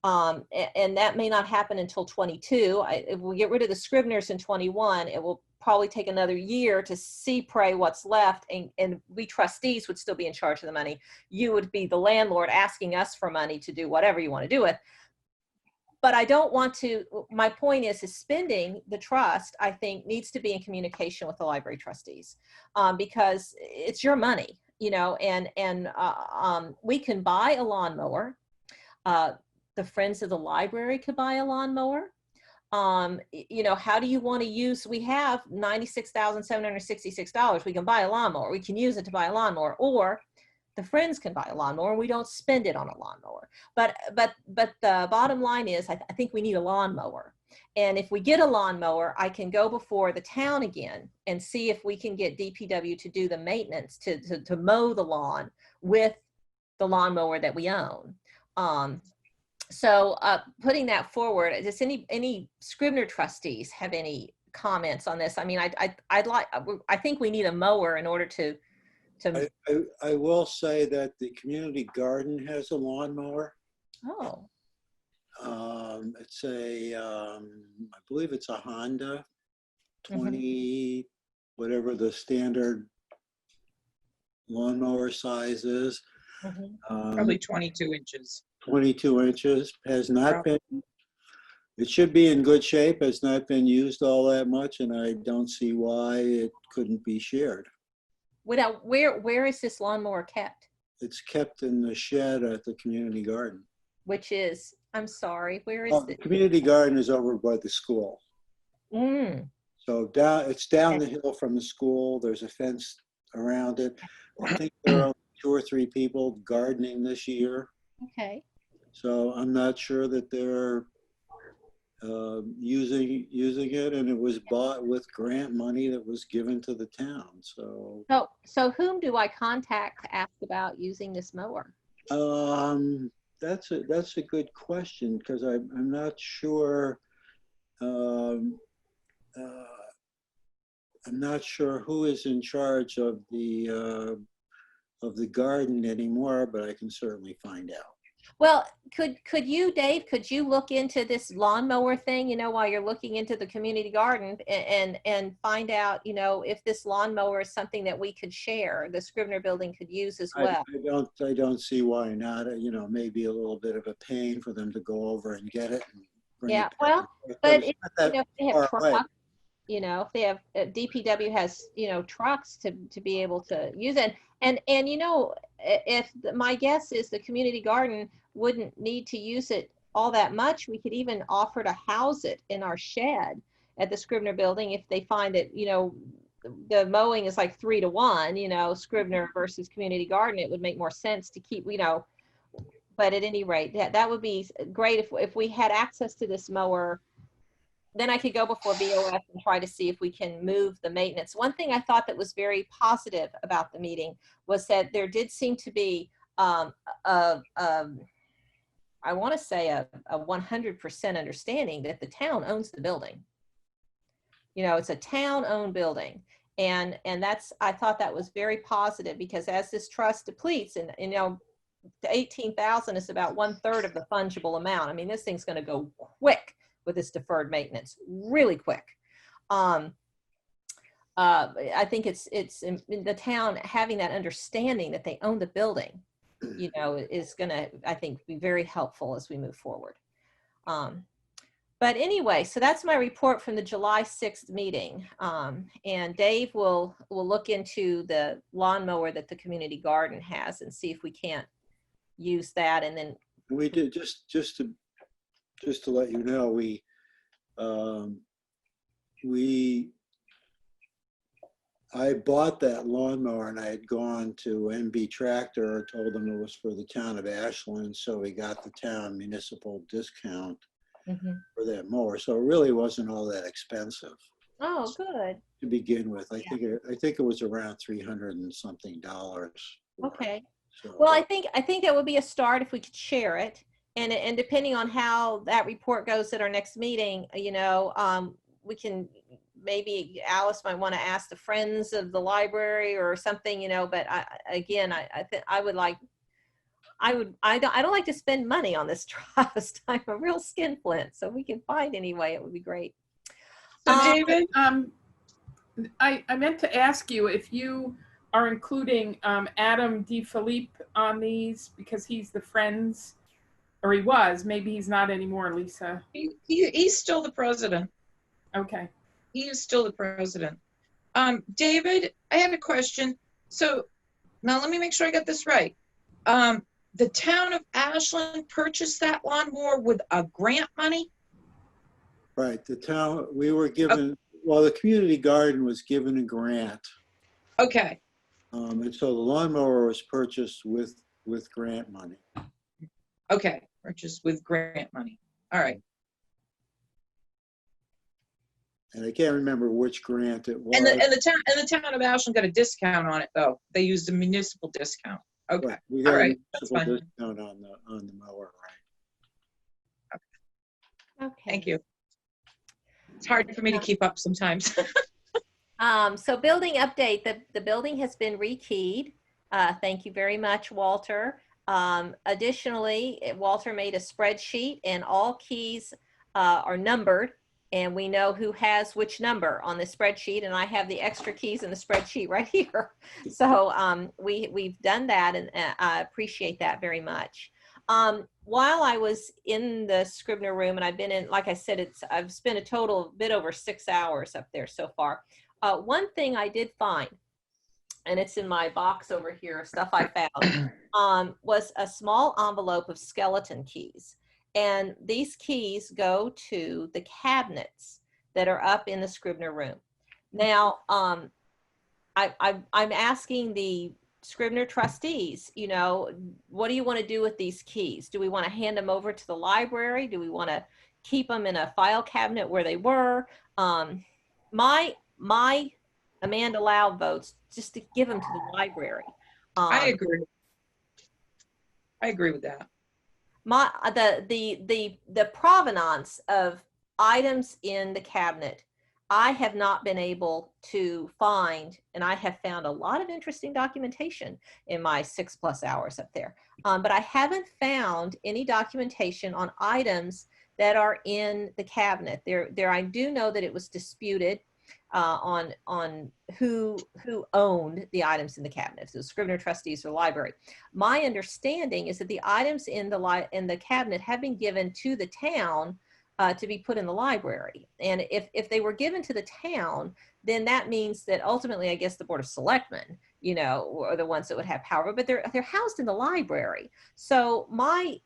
And that may not happen until 22. If we get rid of the Scribners in 21, it will probably take another year to see, pray what's left, and we trustees would still be in charge of the money. You would be the landlord asking us for money to do whatever you want to do with. But I don't want to, my point is spending the trust, I think, needs to be in communication with the library trustees, because it's your money, you know, and we can buy a lawnmower. The Friends of the Library could buy a lawnmower. You know, how do you want to use, we have $96,766. We can buy a lawnmower. We can use it to buy a lawnmower, or the Friends can buy a lawnmower and we don't spend it on a lawnmower. But the bottom line is, I think we need a lawnmower. And if we get a lawnmower, I can go before the town again and see if we can get DPW to do the maintenance, to mow the lawn with the lawnmower that we own. So putting that forward, does any Scribner trustees have any comments on this? I mean, I think we need a mower in order to. I will say that the community garden has a lawnmower. Oh. It's I believe it's a Honda 20, whatever the standard lawnmower size is. Probably 22 inches. 22 inches, has not been, it should be in good shape, has not been used all that much, and I don't see why it couldn't be shared. Where is this lawnmower kept? It's kept in the shed at the community garden. Which is, I'm sorry, where is Oh, the it? community garden is over by the school. Mm, So it's down the hill from the school. There's a fence around it. I think there are 2 or 3 people gardening this year. okay. So I'm not sure that they're using it, and it was bought with grant money that was given to the town. So whom do I contact to ask about using this mower? That's a good question, because I'm not sure. I'm not sure who is in charge of the garden anymore, but I can certainly find out. Well, could you, Dave, could you look into this lawnmower thing, while you're looking into the community garden and find out, if this lawnmower is something that we could share, the Scribner building could use as well? I don't see why not. Maybe a little bit of a pain for them to go over and get it. And bring Yeah, it back. well, But but it's if, not that if they have far away. trucks, if they have, DPW has, trucks to be able to use it. And if my guess is the community garden wouldn't need to use it all that much, we could even offer to house it in our shed at the Scribner building if they find that, the mowing is like 3 to 1, Scribner versus community garden, it would make more sense to keep, but at any rate, that would be great if we had access to this mower. Then I could go before BOF and try to see if we can move the maintenance. One thing I thought that was very positive about the meeting was that there did seem to be, I want to say a 100% understanding that the town owns the building. It's a town-owned building. And I thought that was very positive, because as this trust depletes, and the 18,000 is about 1/3 of the fungible amount. I mean, this thing's going to go quick with this deferred maintenance, really quick. I think it's in the town having that understanding that they own the building, is going to, I think, be very helpful as we move forward. But anyway, so that's my report from the July 6th meeting. And Dave will look into the lawnmower that the community garden has and see if we can't use that. And then We did just to let you know, I bought that lawnmower, and I had gone to NB Tractor, told them it was for the town of Ashland, so we got the town municipal discount for that mower. So it really wasn't all that expensive. Oh, good. To begin with, I think it was around $300 and something. Okay. So, Well, I think that would be a start if we could share it. And depending on how that report goes at our next meeting, we can, maybe Alice might want to ask the friends of the library or something, but I don't like to spend money on this trust. I'm a real skinflint, so we can find any way, it would be great. So David, I meant to ask you if you are including Adam DeFilippe on these, because he's the Friends, or he was. Maybe he's not anymore, Lisa. he's still the president. Okay. He is still the president. David, I had a question. So now let me make sure I got this right. The town of Ashland purchased that lawnmower with a grant money? right, the town, we were given, well, the community garden was given a grant. Okay. And so the lawnmower was purchased with grant money. Okay. Purchased with grant money. All right. And I can't remember which grant it was. And the town of Ashland got a discount on it, though. They used a municipal discount. Okay. Right, we got All a right. That's municipal fine. discount on the mower, right? Okay. Thank you. It's hard for me to keep up sometimes. So building update, the building has been rekeyed. Thank you very much, Walter. Additionally, Walter made a spreadsheet, and all keys are numbered, and we know who has which number on the spreadsheet, and I have the extra keys in the spreadsheet right here. So we've done that, and I appreciate that very much. While I was in the Scribner room, and I've been in, like I said, I've spent a total of a bit over 6 hours up there so far. One thing I did find and it's in my box over here, stuff I found, was a small envelope of skeleton keys. And these keys go to the cabinets that are up in the Scribner room. Now, I'm asking the Scribner trustees, you know, what do you want to do with these keys? Do we want to hand them over to the library? Do we want to keep them in a file cabinet where they were? My Amanda Loud votes just to give them to the library. I agree. I agree with that. The provenance of items in the cabinet, I have not been able to find, and I have found a lot of interesting documentation in my 6+ hours up there. But I haven't found any documentation on items that are in the cabinet. I do know that it was disputed on who owned the items in the cabinet, so the Scribner trustees or library. My understanding is that the items in the cabinet have been given to the town to be put in the library. And if they were given to the town, then that means that ultimately, I guess, the Board of Selectmen, you know, are the ones that would have power, but they're housed in the library. So my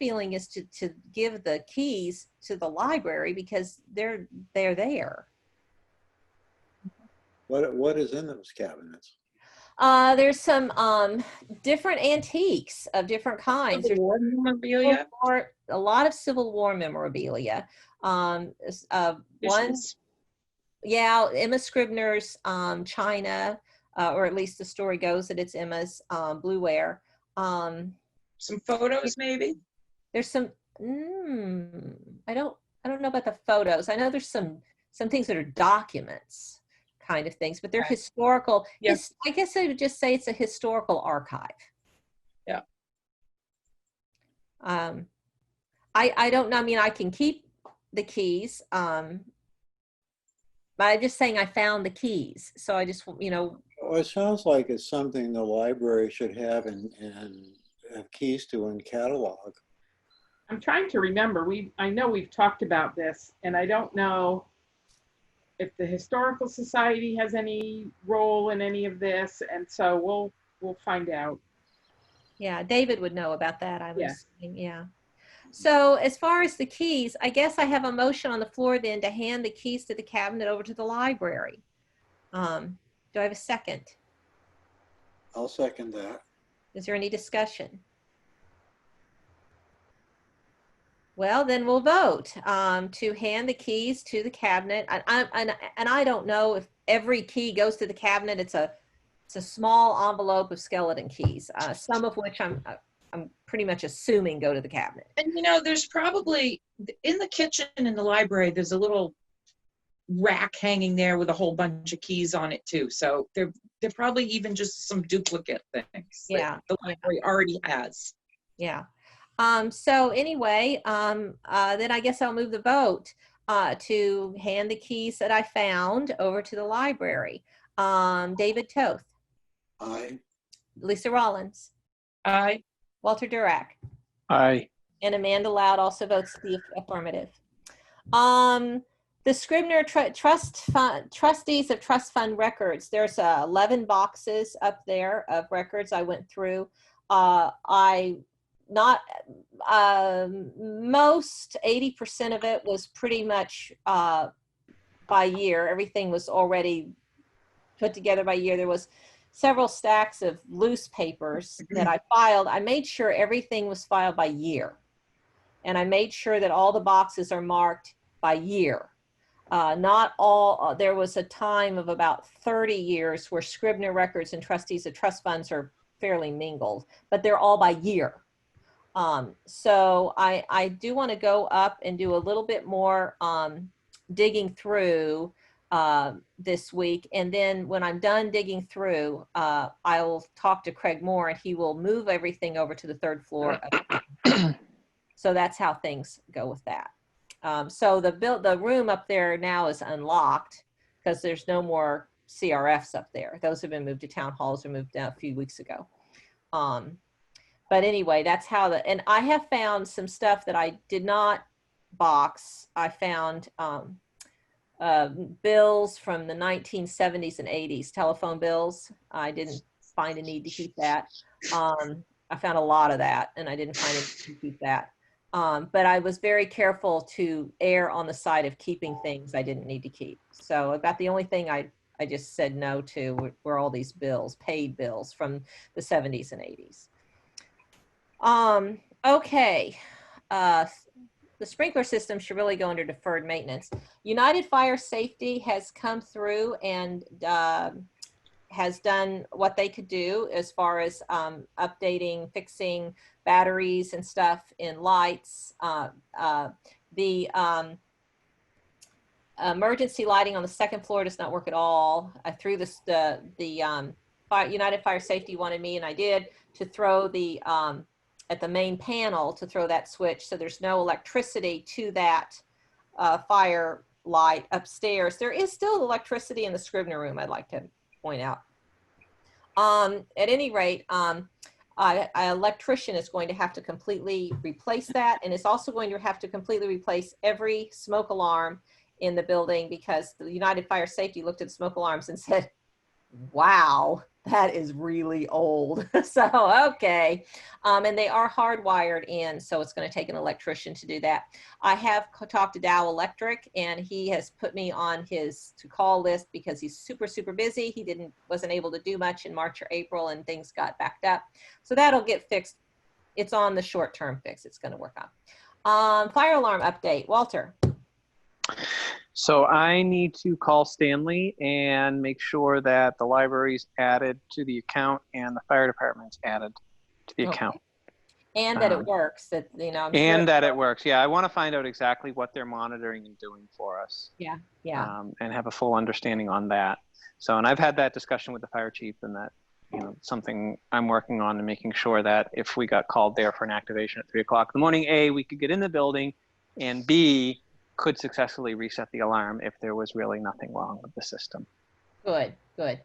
feeling is to give the keys to the library because they're there. What is in those cabinets? There's some different antiques of different kinds. Civil War memorabilia. A lot of Civil War memorabilia. One, yeah, Emma Scribner's china, or at least the story goes that it's Emma's blueware. Some photos, maybe. There's some. I don't know about the photos. I know there's some things that are documents, kind of things, but they're historical. Yeah. I guess I would just say it's a historical archive. Yeah. I don't know. I mean, I can keep the keys, but I'm just saying I found the keys. So I just, you know. Well, it sounds like it's something the library should have and have keys to and catalog. I'm trying to remember. I know we've talked about this, and I don't know if the Historical Society has any role in any of this, and so we'll find out. Yeah, David would know about that, I was Yeah. yeah. So as far as the keys, I guess I have a motion on the floor then to hand the keys to the cabinet over to the library. Do I have a second? I'll second that. Is there any discussion? Well, then we'll vote to hand the keys to the cabinet. And I don't know if every key goes to the cabinet. It's a small envelope of skeleton keys, some of which I'm pretty much assuming go to the cabinet. And you know, there's probably in the kitchen in the library, there's a little rack hanging there with a whole bunch of keys on it too. So they're probably even just some duplicate things. Yeah. The library already has. Yeah. So anyway, then I guess I'll move the vote to hand the keys that I found over to the library. David Toth. Aye. Lisa Rollins. Aye. Walter Durack. Aye. And Amanda Loud also votes the affirmative. The Scribner Trustees of Trust Fund Records, there's 11 boxes up there of records I went through. Most 80% of it was pretty much by year. Everything was already put together by year. There was several stacks of loose papers that I filed. I made sure everything was filed by year. And I made sure that all the boxes are marked by year. Not all, there was a time of about 30 years where Scribner records and trustees of trust funds are fairly mingled, but they're all by year. So I do want to go up and do a little bit more digging through this week. And then when I'm done digging through, I will talk to Craig Moore and he will move everything over to the third floor. So that's how things go with that. So the room up there now is unlocked because there's no more CRFs up there. Those have been moved to town halls or moved down a few weeks ago. But anyway, that's how and I have found some stuff that I did not box. I found bills from the 1970s and 80s, telephone bills. I didn't find a need to keep that. I found a lot of that, and I didn't find a need to keep that. But I was very careful to err on the side of keeping things I didn't need to keep. So about the only thing I just said no to were all these bills, paid bills from the 70s and 80s. Okay. The sprinkler system should really go under deferred maintenance. United Fire Safety has come through and has done what they could do as far as updating, fixing batteries and stuff in lights. The emergency lighting on the second floor does not work at all. I threw this, United Fire Safety wanted me, and I did, to throw the, at the main panel, to throw that switch so there's no electricity to that fire light upstairs. There is still electricity in the Scribner room, I'd like to point out. At any rate, an electrician is going to have to completely replace that, and it's also going to have to completely replace every smoke alarm in the building, because the United Fire Safety looked at smoke alarms and said, wow, that is really old. So, okay. And they are hardwired in, so it's going to take an electrician to do that. I have talked to Dow Electric, and he has put me on his to-call list because he's super, super busy. He wasn't able to do much in March or April, and things got backed up. So that'll get fixed. It's on the short-term fix. It's going to work on. Fire alarm update. Walter. So I need to call Stanley and make sure that the library's added to the account and the fire department's added to the account. And that it works. That, you know, and that it works. Yeah, I want to find out exactly what they're monitoring and doing for us. Yeah, yeah. And have a full understanding on that. So, and I've had that discussion with the fire chief, and that, you know, something I'm working on, and making sure that if we got called there for an activation at 3 o'clock in the morning, A, we could get in the building, and B, could successfully reset the alarm if there was really nothing wrong with the system. Good, good.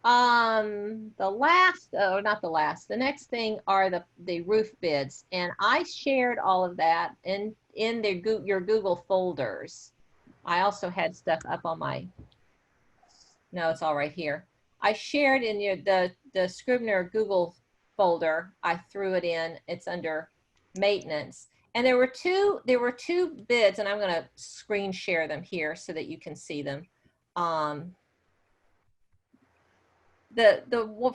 The last, or not the last, the next thing are the roof bids. And I shared all of that in your Google folders. I also had stuff up on my, no, it's all right here. I shared in the Scribner Google folder. I threw it in, it's under maintenance. And there were two bids, and I'm going to screen share them here so that you can see them. The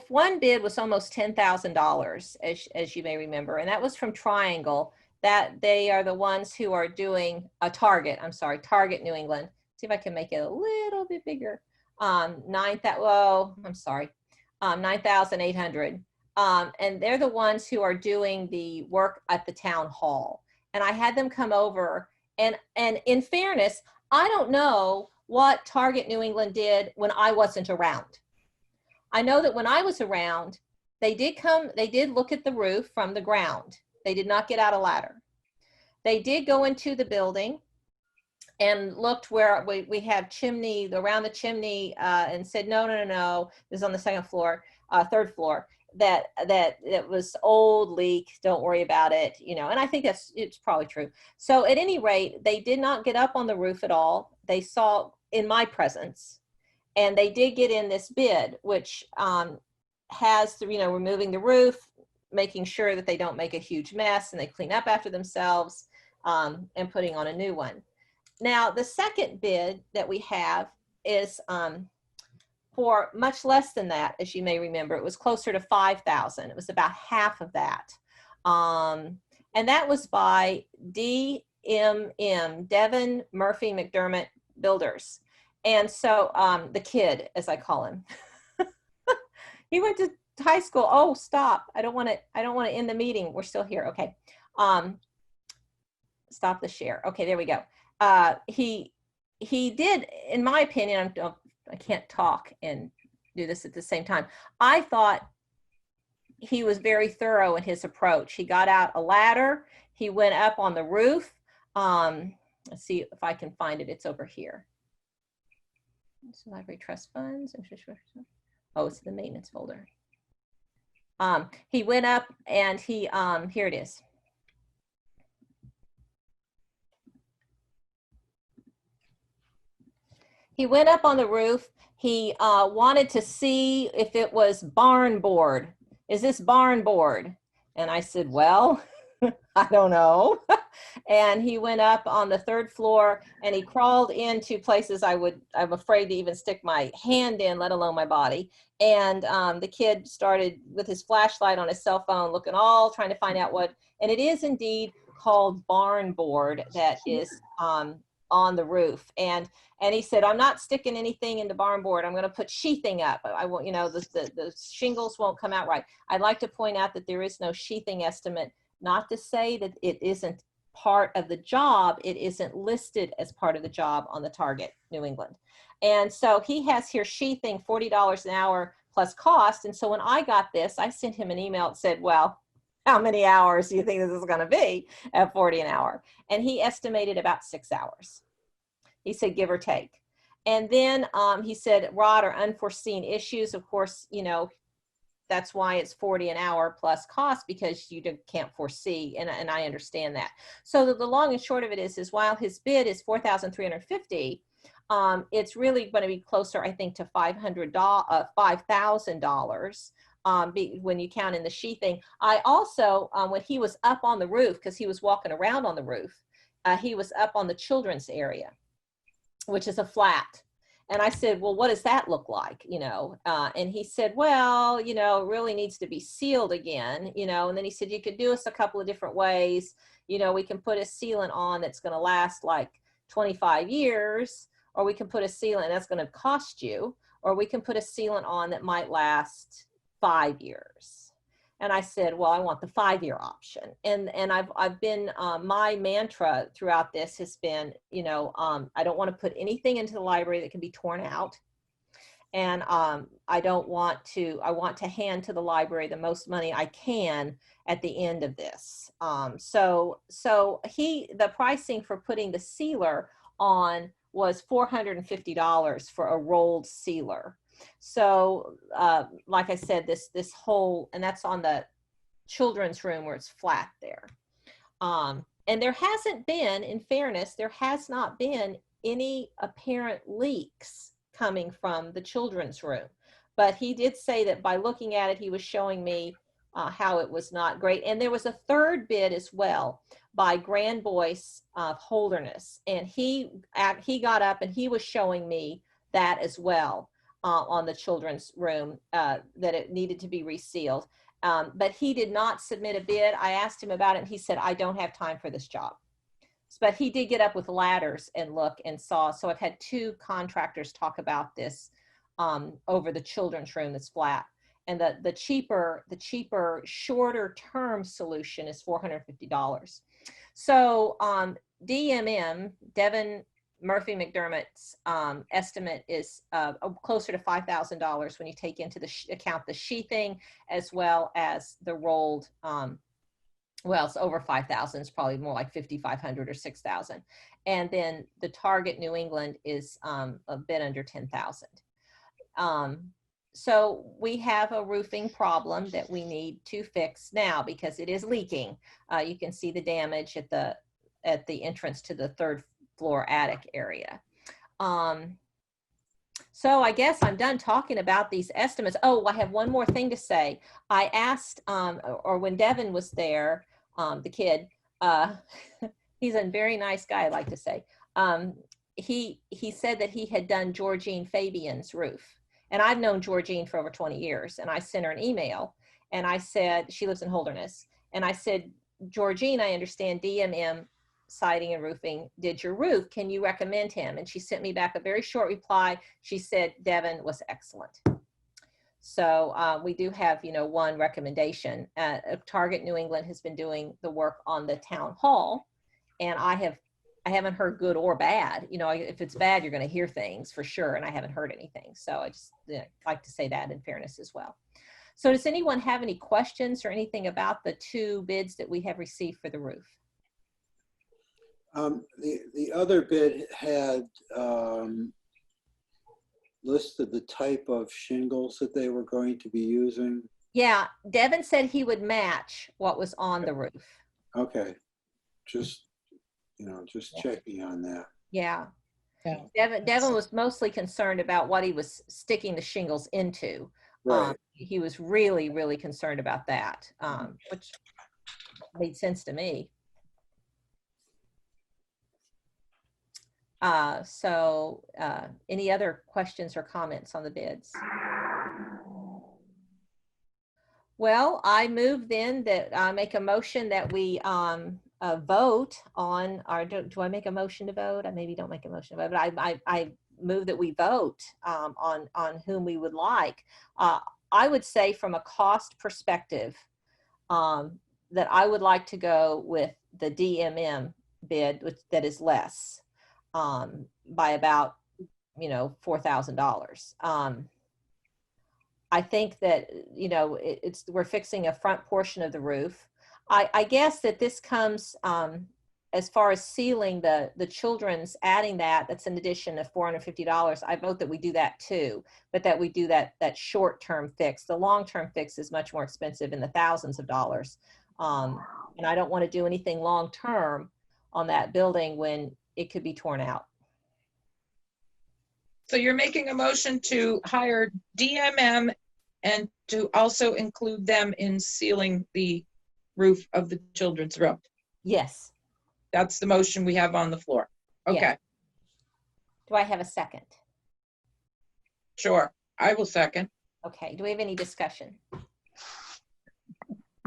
one bid was almost $10,000, as you may remember, and that was from Triangle. That they are the ones who are doing Target New England. See if I can make it a little bit bigger. 9,800. And they're the ones who are doing the work at the town hall. And I had them come over, and in fairness, I don't know what Target New England did when I wasn't around. I know that when I was around, they did look at the roof from the ground. They did not get out a ladder. They did go into the building and looked where we have chimney, around the chimney, and said, no, this is on the second floor, third floor. That it was old leak, don't worry about it, you know, and I think it's probably true. So at any rate, they did not get up on the roof at all. They saw in my presence, and they did get in this bid, which has the, you know, removing the roof, making sure that they don't make a huge mess and they clean up after themselves, and putting on a new one. Now, the second bid that we have is for much less than that, as you may remember. It was closer to 5,000. It was about half of that. And that was by DMM, Devin Murphy McDermott Builders. And so the kid, as I call him, he went to high school. Oh, stop. I don't want to end the meeting. We're still here. Okay. Stop the share. Okay, there we go. He did, in my opinion, I can't talk and do this at the same time. I thought he was very thorough in his approach. He got out a ladder. He went up on the roof. Let's see if I can find it. It's over here. Library trust funds. Oh, it's the maintenance folder. He went up and he, here it is. He went up on the roof. He wanted to see if it was barn board. Is this barn board? And I said, well, I don't know. And he went up on the 3rd floor and he crawled into places I'm afraid to even stick my hand in, let alone my body. And the kid started with his flashlight on his cell phone, looking trying to find out what, and it is indeed called barn board that is on the roof. And he said, I'm not sticking anything in the barn board. I'm going to put sheathing up. I won't, the shingles won't come out right. I'd like to point out that there is no sheathing estimate, not to say that it isn't part of the job. It isn't listed as part of the job on the Target New England. And so he has here sheathing $40 an hour plus cost. And so when I got this, I sent him an email that said, well, how many hours do you think this is going to be at 40 an hour? And he estimated about 6 hours. He said, give or take. And then he said, Rod, or unforeseen issues. Of course, that's why it's 40 an hour plus cost, because you can't foresee, and I understand that. So the long and short of it is while his bid is $4,350, it's really going to be closer, I think, to $5,000 when you count in the sheathing. I also, when he was up on the roof, because he was walking around on the roof, he was up on the children's area, which is a flat. And I said, well, what does that look like? And he said, well, it really needs to be sealed again, and then he said, you could do us a couple of different ways. We can put a sealant on that's going to last like 25 years, or we can put a sealant that's going to cost you, or we can put a sealant on that might last 5 years. And I said, well, I want the 5-year option. And I've been, my mantra throughout this has been, I don't want to put anything into the library that can be torn out. And I want to hand to the library the most money I can at the end of this. So the pricing for putting the sealer on was $450 for a rolled sealer. So like I said, this whole, and that's on the children's room where it's flat there. And there hasn't been, in fairness, there has not been any apparent leaks coming from the children's room. But he did say that by looking at it, he was showing me how it was not great. And there was a 3rd bid as well by Grand Boyce Holderness. And he got up and he was showing me that as well. On the children's room, that it needed to be resealed. But he did not submit a bid. I asked him about it and he said, I don't have time for this job. But he did get up with ladders and look and saw. So I've had 2 contractors talk about this over the children's room that's flat. And the cheaper, shorter term solution is $450. So DMM, Devin Murphy McDermott's estimate is closer to $5,000 when you take into account the sheathing as well as the rolled, well, it's over 5,000. It's probably more like 5,500 or 6,000. And then the Target New England is a bit under 10,000. So we have a roofing problem that we need to fix now because it is leaking. You can see the damage at the entrance to the 3rd floor attic area. So I guess I'm done talking about these estimates. Oh, I have one more thing to say. I asked, or when Devin was there, the kid, he's a very nice guy, I like to say. He said that he had done Georgine Fabian's roof. And I've known Georgine for over 20 years. And I sent her an email and I said, she lives in Holderness. And I said, Georgine, I understand DMM siding and roofing did your roof. Can you recommend him? And she sent me back a very short reply. She said Devin was excellent. So we do have, one recommendation. Target New England has been doing the work on the town hall, and I haven't heard good or bad. If it's bad, you're going to hear things for sure, and I haven't heard anything. So I just like to say that in fairness as well. So does anyone have any questions or anything about the 2 bids that we have received for the roof? The other bid had listed the type of shingles that they were going to be using. Yeah, Devin said he would match what was on the roof. Okay, just checking on that. Yeah. Yeah. Devin was mostly concerned about what he was sticking the shingles into. Right. He was really, really concerned about that, which made sense to me. Any other questions or comments on the bids? Well, I move then that I make a motion that we vote on, or do I make a motion to vote? I maybe don't make a motion to vote, but I move that we vote on whom we would like. I would say from a cost perspective, that I would like to go with the DMM bid, that is less by about, $4,000. I think that, we're fixing a front portion of the roof. I guess that this comes, as far as sealing the children's, adding that's an addition of $450. I vote that we do that too, but that we do that short-term fix. The long-term fix is much more expensive, in the thousands of dollars. And I don't want to do anything long-term on that building when it could be torn out. So you're making a motion to hire DMM and to also include them in sealing the roof of the children's room. Yes. That's the motion we have on the floor. Okay, Yes. Do I have a second? sure. I will second. Okay. Do we have any discussion?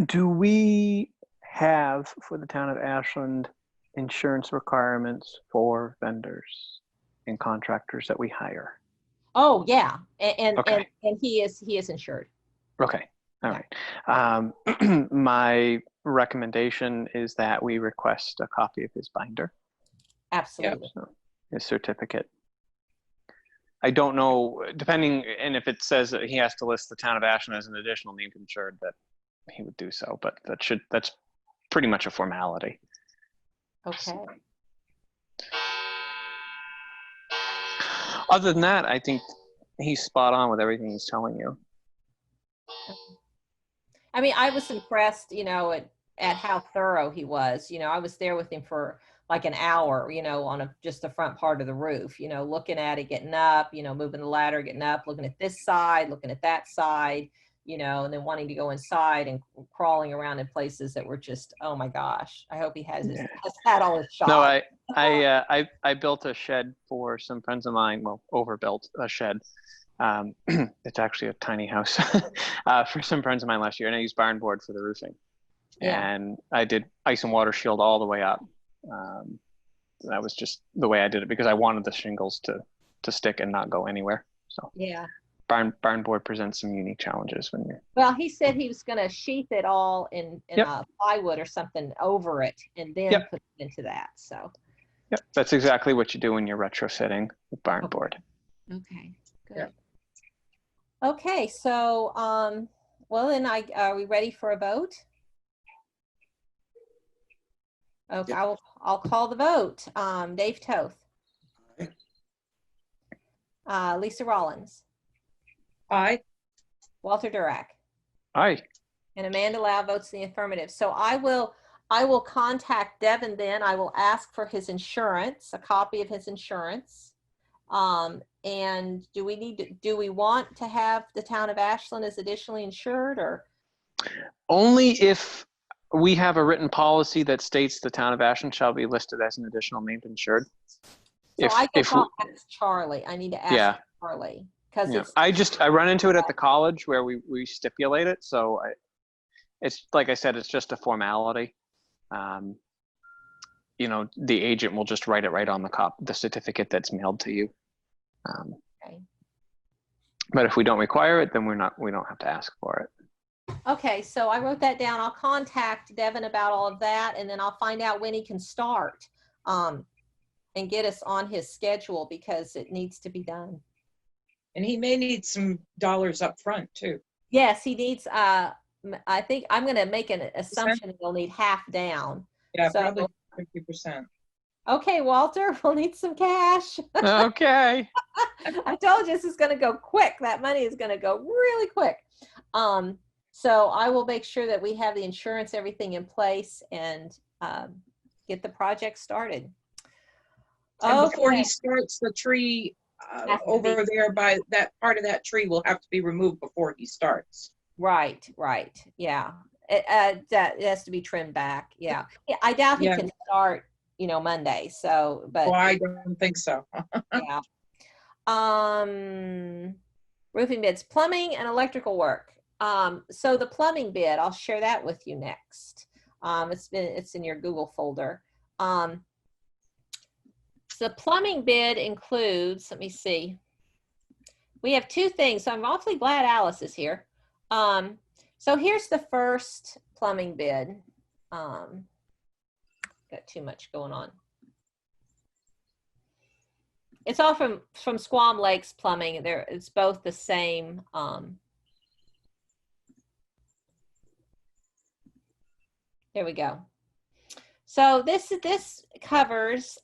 Do we have, for the town of Ashland, insurance requirements for vendors and contractors that we hire? Oh, yeah. And Okay. he is insured. Okay, all right. My recommendation is that we request a copy of his binder, Absolutely. so his certificate. I don't know, depending, and if it says that he has to list the town of Ashland as an additional named insured, that he would do so, but that's pretty much a formality. Okay. Other than that, I think he's spot on with everything he's telling you. I mean, I was impressed, at how thorough he was. I was there with him for like an hour, on just the front part of the roof, looking at it, getting up, moving the ladder, getting up, looking at this side, looking at that side, and then wanting to go inside and crawling around in places that were just, oh my gosh. I hope he has had all his shots. No, I built a shed for some friends of mine. Well, overbuilt a shed. It's actually a tiny house for some friends of mine last year, and I used barn board for the roofing. Yeah. And I did ice and water shield all the way up. That was just the way I did it because I wanted the shingles to stick and not go anywhere. So Yeah. barn board presents some unique challenges when you're. Well, he said he was going to sheath it all in Yep. Plywood or something over it, and then Yep. put it into that. So. Yep, that's exactly what you do when you're retrofitting with barn board. Okay. Good. Yeah. Okay. So, well, then are we ready for a vote? Okay. Yep. I'll call the vote. Dave Toth. Aye. Lisa Rollins. Aye. Walter Durack. Aye. And Amanda Lau votes in the affirmative. So I will contact Devin then. I will ask for his insurance, a copy of his insurance. And do we want to have the town of Ashland as additionally insured, or? Only if we have a written policy that states the town of Ashland shall be listed as an additional named insured. So I can contact Charlie. I need to ask Charlie because I run into it at the college where we stipulate it. So it's like I said, it's just a formality. The agent will just write it right on the certificate that's mailed to you. Okay. But if we don't require it, then we don't have to ask for it. Okay, so I wrote that down. I'll contact Devin about all of that, and then I'll find out when he can start, and get us on his schedule because it needs to be done. And he may need some dollars up front too. Yes, he needs, I think I'm going to make an assumption that he'll need half down. Yeah, So- probably 50%. Okay, Walter, we'll need some cash. Okay. I told you this is going to go quick. That money is going to go really quick. So I will make sure that we have the insurance, everything in place, and get the project started. And before he Okay. starts the tree, Has to over be- there by that part of that tree will have to be removed before he starts. Right, right, yeah. That it has to be trimmed back, yeah. Yeah, I doubt he Yeah. can start, Monday, so, but, Well, I don't think so. yeah. Roofing bids, plumbing and electrical work. So the plumbing bid, I'll share that with you next. It's in your Google folder. So the plumbing bid includes, let me see. We have two things, so I'm awfully glad Alice is here. So here's the first plumbing bid. Got too much going on. It's all from Squam Lakes Plumbing. It's both the same. There we go. So this covers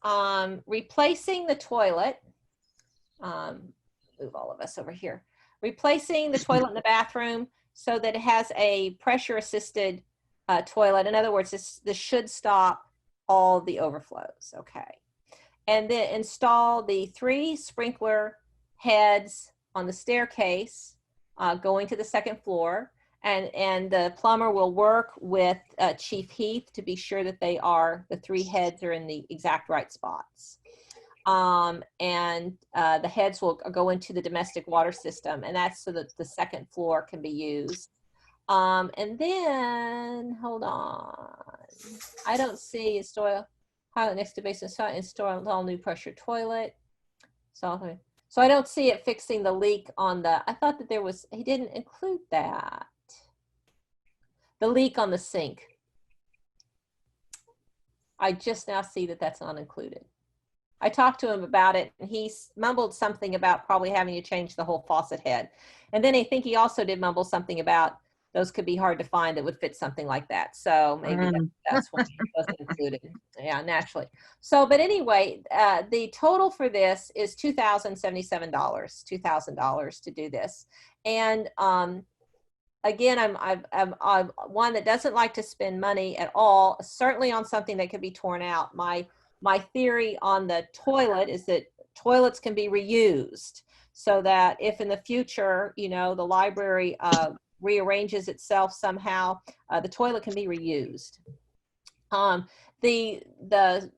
replacing the toilet. Move all of us over here. Replacing the toilet in the bathroom so that it has a pressure-assisted toilet. In other words, this should stop all the overflows. Okay. And then install the 3 sprinkler heads on the staircase going to the second floor. And the plumber will work with Chief Heath to be sure that the 3 heads are in the exact right spots. And the heads will go into the domestic water system, and that's so that the second floor can be used. And then, hold on, I don't see install next to basin, install all new pressure toilet. So I don't see it fixing the leak on I thought that he didn't include that. The leak on the sink. I just now see that that's not included. I talked to him about it, and he mumbled something about probably having to change the whole faucet head. And then I think he also did mumble something about those could be hard to find that would fit something like that. So maybe that's why it wasn't included. Yeah, naturally. So, but anyway, the total for this is $2,077, $2,000 to do this. And again, I'm one that doesn't like to spend money at all, certainly on something that could be torn out. My theory on the toilet is that toilets can be reused, so that if in the future, the library rearranges itself somehow, the toilet can be reused. The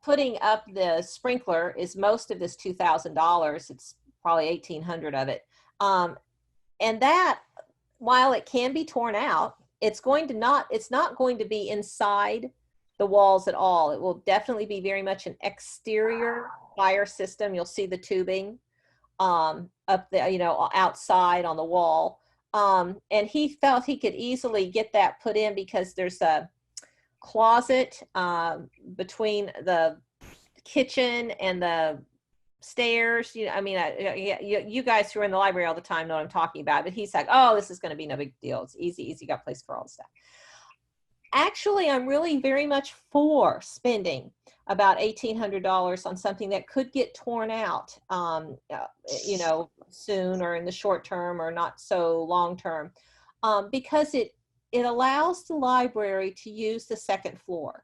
putting up the sprinkler is most of this $2,000. It's probably $1,800 of it. And that, while it can be torn out, it's not going to be inside the walls at all. It will definitely be very much an exterior fire system. You'll see the tubing up there, outside on the wall. And he felt he could easily get that put in because there's a closet between the kitchen and the stairs. You guys who are in the library all the time know what I'm talking about, but he's like, oh, this is going to be no big deal. It's easy, got a place for all the stuff. Actually, I'm really very much for spending about $1,800 on something that could get torn out, soon or in the short term or not so long term, because it allows the library to use the second floor.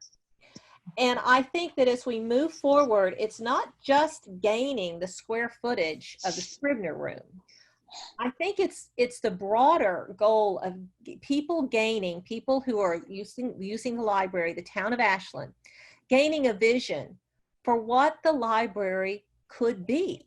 And I think that as we move forward, it's not just gaining the square footage of the Scribner room. I think it's the broader goal of people who are using the library, the town of Ashland, gaining a vision for what the library could be.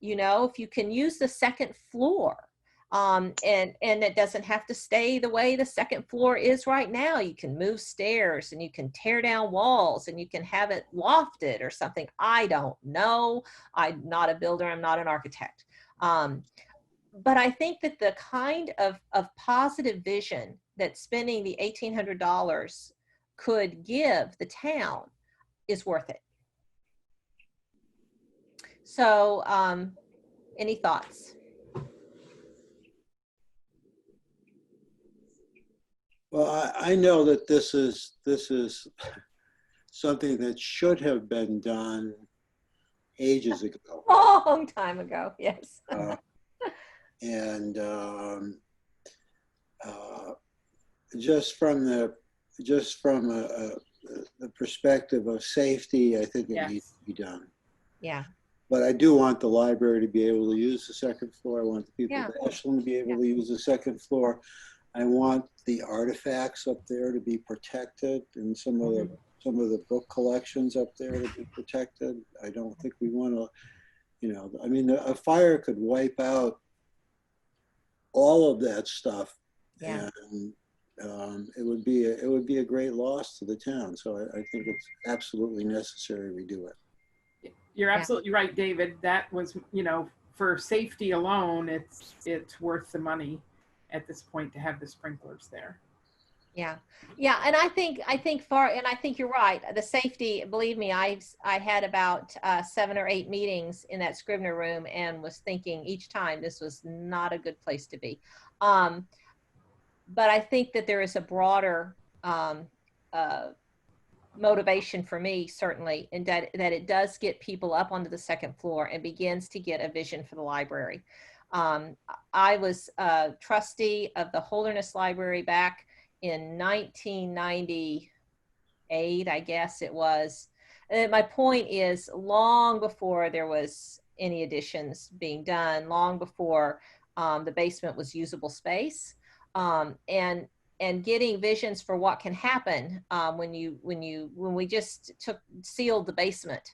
If you can use the second floor, and it doesn't have to stay the way the second floor is right now. You can move stairs, and you can tear down walls, and you can have it lofted or something. I don't know. I'm not a builder. I'm not an architect. But I think that the kind of positive vision that spending the $1,800 could give the town is worth it. So, any thoughts? Well, I know that this is something that should have been done ages ago. Long time ago, yes. And just from the perspective of safety, I think it Yes. needs to be done. Yeah. But I do want the library to be able to use the second floor. I want the people Yeah. of Ashland to be able to use the second floor. I want the artifacts up there to be protected, and some of the book collections up there to be protected. I don't think we want to, you know, I mean, a fire could wipe out all of that stuff, Yeah. and it would be a great loss to the town. So I think it's absolutely necessary we do it. You're absolutely right, David. That was, you know, for safety alone, it's worth the money at this point to have the sprinklers there. Yeah. Yeah. And I think you're right. The safety, believe me, I had about 7 or 8 meetings in that Scribner room and was thinking each time this was not a good place to be. But I think that there is a broader motivation for me, certainly, and that it does get people up onto the second floor and begins to get a vision for the library. I was a trustee of the Holderness Library back in 1998, I guess it was. And my point is, long before there was any additions being done, long before the basement was usable space, and getting visions for what can happen when we just sealed the basement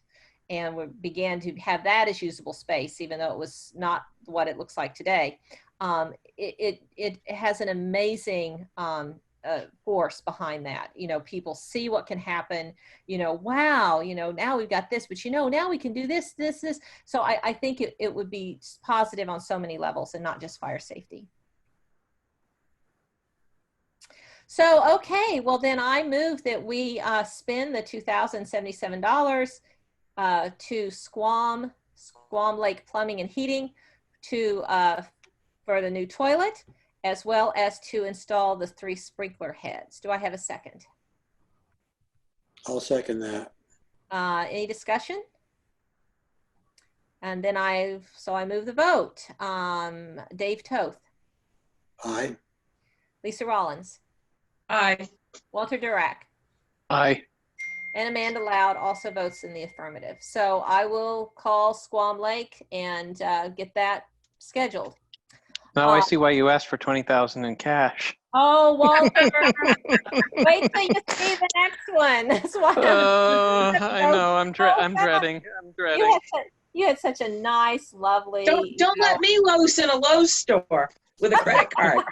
and we began to have that as usable space, even though it was not what it looks like today. It has an amazing force behind that. You know, people see what can happen, you know, wow, you know, now we've got this, but you know, now we can do this. So I think it would be positive on so many levels and not just fire safety. So, okay, well then I move that we spend the $2,077 to Squam Lake Plumbing and Heating for the new toilet, as well as to install the 3 sprinkler heads. Do I have a second? I'll second that. Any discussion? And then I move the vote. Dave Toth. Aye. Lisa Rollins. Aye. Walter Durack. Aye. And Amanda Loud also votes in the affirmative. So I will call Squam Lake and get that scheduled. Now I see why you asked for 20,000 in cash. Oh, Walter, wait till you see the next one. That's why I know. I'm dreading. You had such a nice, lovely. Don't let me loose in a Lowe's store with a credit card.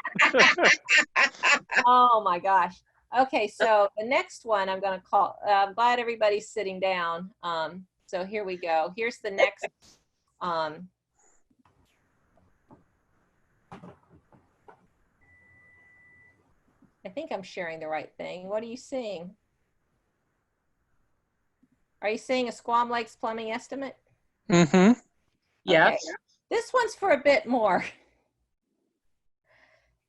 Oh my gosh. Okay, so the next one I'm going to call. I'm glad everybody's sitting down. So here we go. Here's the next. I think I'm sharing the right thing. What are you seeing? Are you seeing a Squam Lakes plumbing estimate? Mm-hmm. Yes. Okay. This one's for a bit more.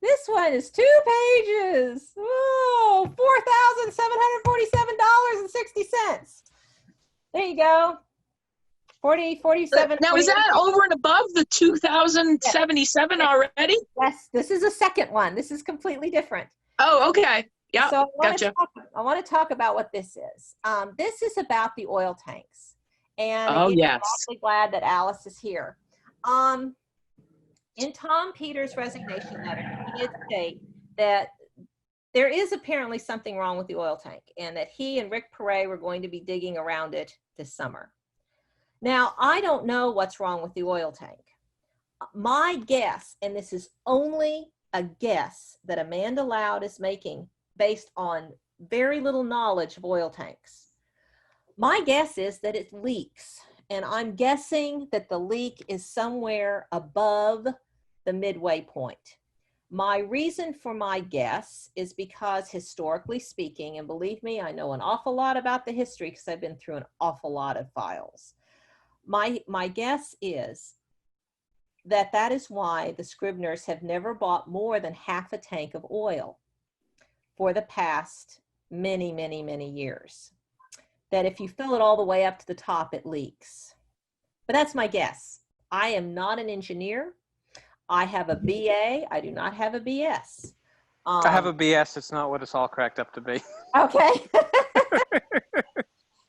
This one is 2 pages. Oh, $4,747.60. There you go. 47. Now, is that over and above the 2,077 already? Yes, this is a second one. This is completely different. Oh, okay. Yeah, so gotcha. I want to talk about what this is. This is about the oil tanks. And oh, again, yes. I'm awfully glad that Alice is here. In Tom Peters' resignation letter, he did state that there is apparently something wrong with the oil tank and that he and Rick Perret were going to be digging around it this summer. Now, I don't know what's wrong with the oil tank. My guess, and this is only a guess that Amanda Loud is making based on very little knowledge of oil tanks. My guess is that it leaks, and I'm guessing that the leak is somewhere above the midway point. My reason for my guess is because historically speaking, and believe me, I know an awful lot about the history because I've been through an awful lot of files. My guess is that is why the Scribners have never bought more than half a tank of oil for the past many, many, many years. That if you fill it all the way up to the top, it leaks. But that's my guess. I am not an engineer. I have a BA. I do not have a BS. I have a BS. It's not what it's all cracked up to be. Okay.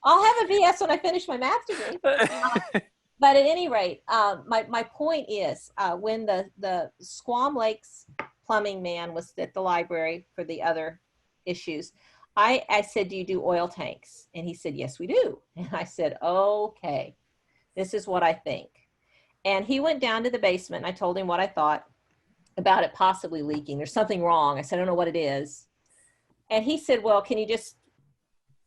I'll have a BS when I finish my math degree. But at any rate, my point is, when the Squam Lakes plumbing man was at the library for the other issues, I said, do you do oil tanks? And he said, yes, we do. And I said, okay, this is what I think. And he went down to the basement, and I told him what I thought about it possibly leaking. There's something wrong. I said, I don't know what it is. And he said, well, can you just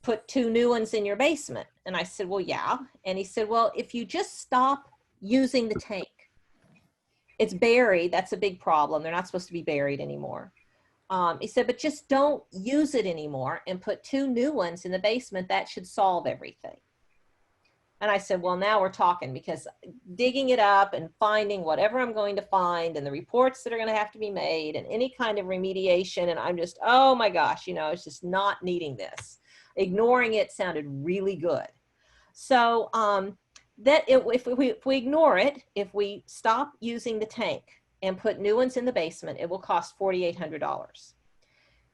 put 2 new ones in your basement? And I said, well, yeah. And he said, well, if you just stop using the tank, it's buried. That's a big problem. They're not supposed to be buried anymore. He said, but just don't use it anymore and put 2 new ones in the basement. That should solve everything. And I said, well, now we're talking, because digging it up and finding whatever I'm going to find and the reports that are going to have to be made and any kind of remediation. And I'm just, oh my gosh, you know, it's just not needing this. Ignoring it sounded really good. So if we ignore it, if we stop using the tank and put new ones in the basement, it will cost $4,800.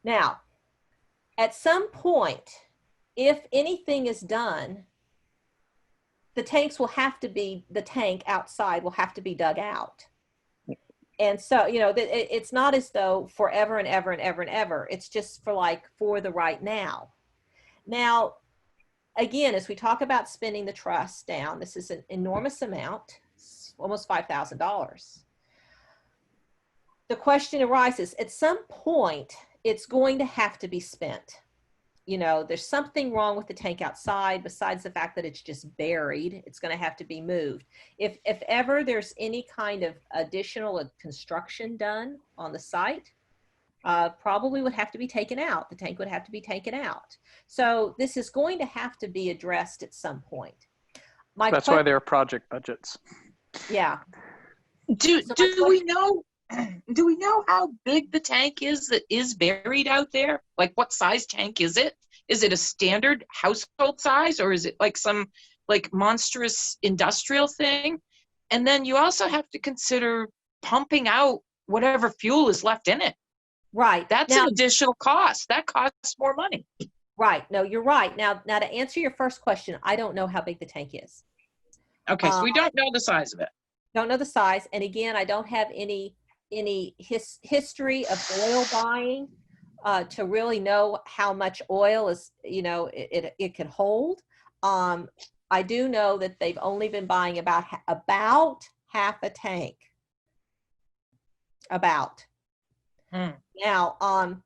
Now, at some point, if anything is done, the tanks will have to be, the tank outside will have to be dug out. And so, you know, it's not as though forever and ever and ever and ever. It's just for the right now. Now, again, as we talk about spending the trust down, this is an enormous amount, almost $5,000. The question arises, at some point, it's going to have to be spent. You know, there's something wrong with the tank outside besides the fact that it's just buried. It's going to have to be moved. If ever there's any kind of additional construction done on the site, probably would have to be taken out. The tank would have to be taken out. So this is going to have to be addressed at some point. That's why there are project budgets. Yeah. Do we know how big the tank is that is buried out there? Like, what size tank is it? Is it a standard household size, or is it like some monstrous industrial thing? And then you also have to consider pumping out whatever fuel is left in it. Right. That's an additional cost. That costs more money. Right. No, you're right. Now to answer your first question, I don't know how big the tank is. Okay, so we don't know the size of it. Don't know the size. And again, I don't have any history of oil buying to really know how much oil is, you know, it can hold. I do know that they've only been buying about half a tank. About. Now,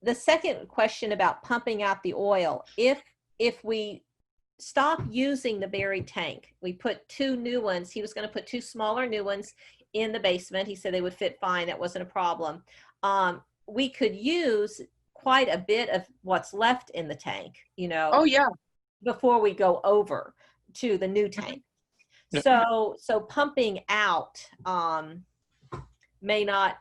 the second question about pumping out the oil, if we stop using the buried tank, we put 2 new ones. He was going to put 2 smaller new ones in the basement. He said they would fit fine. That wasn't a problem. We could use quite a bit of what's left in the tank, you know. Oh yeah. Before we go over to the new tank. Yeah. So pumping out may not.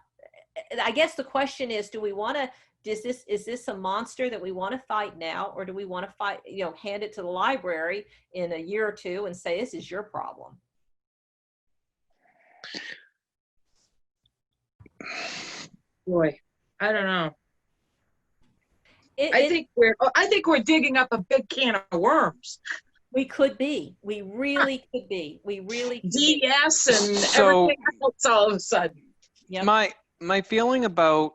I guess the question is, do we want to? Is this a monster that we want to fight now, or do we want to fight? You know, hand it to the library in a year or 2 and say this is your problem? Boy, I don't know. I think we're digging up a big can of worms. We could be. We really could be. We really could DS and So, everything else all of a sudden. Yep. My feeling about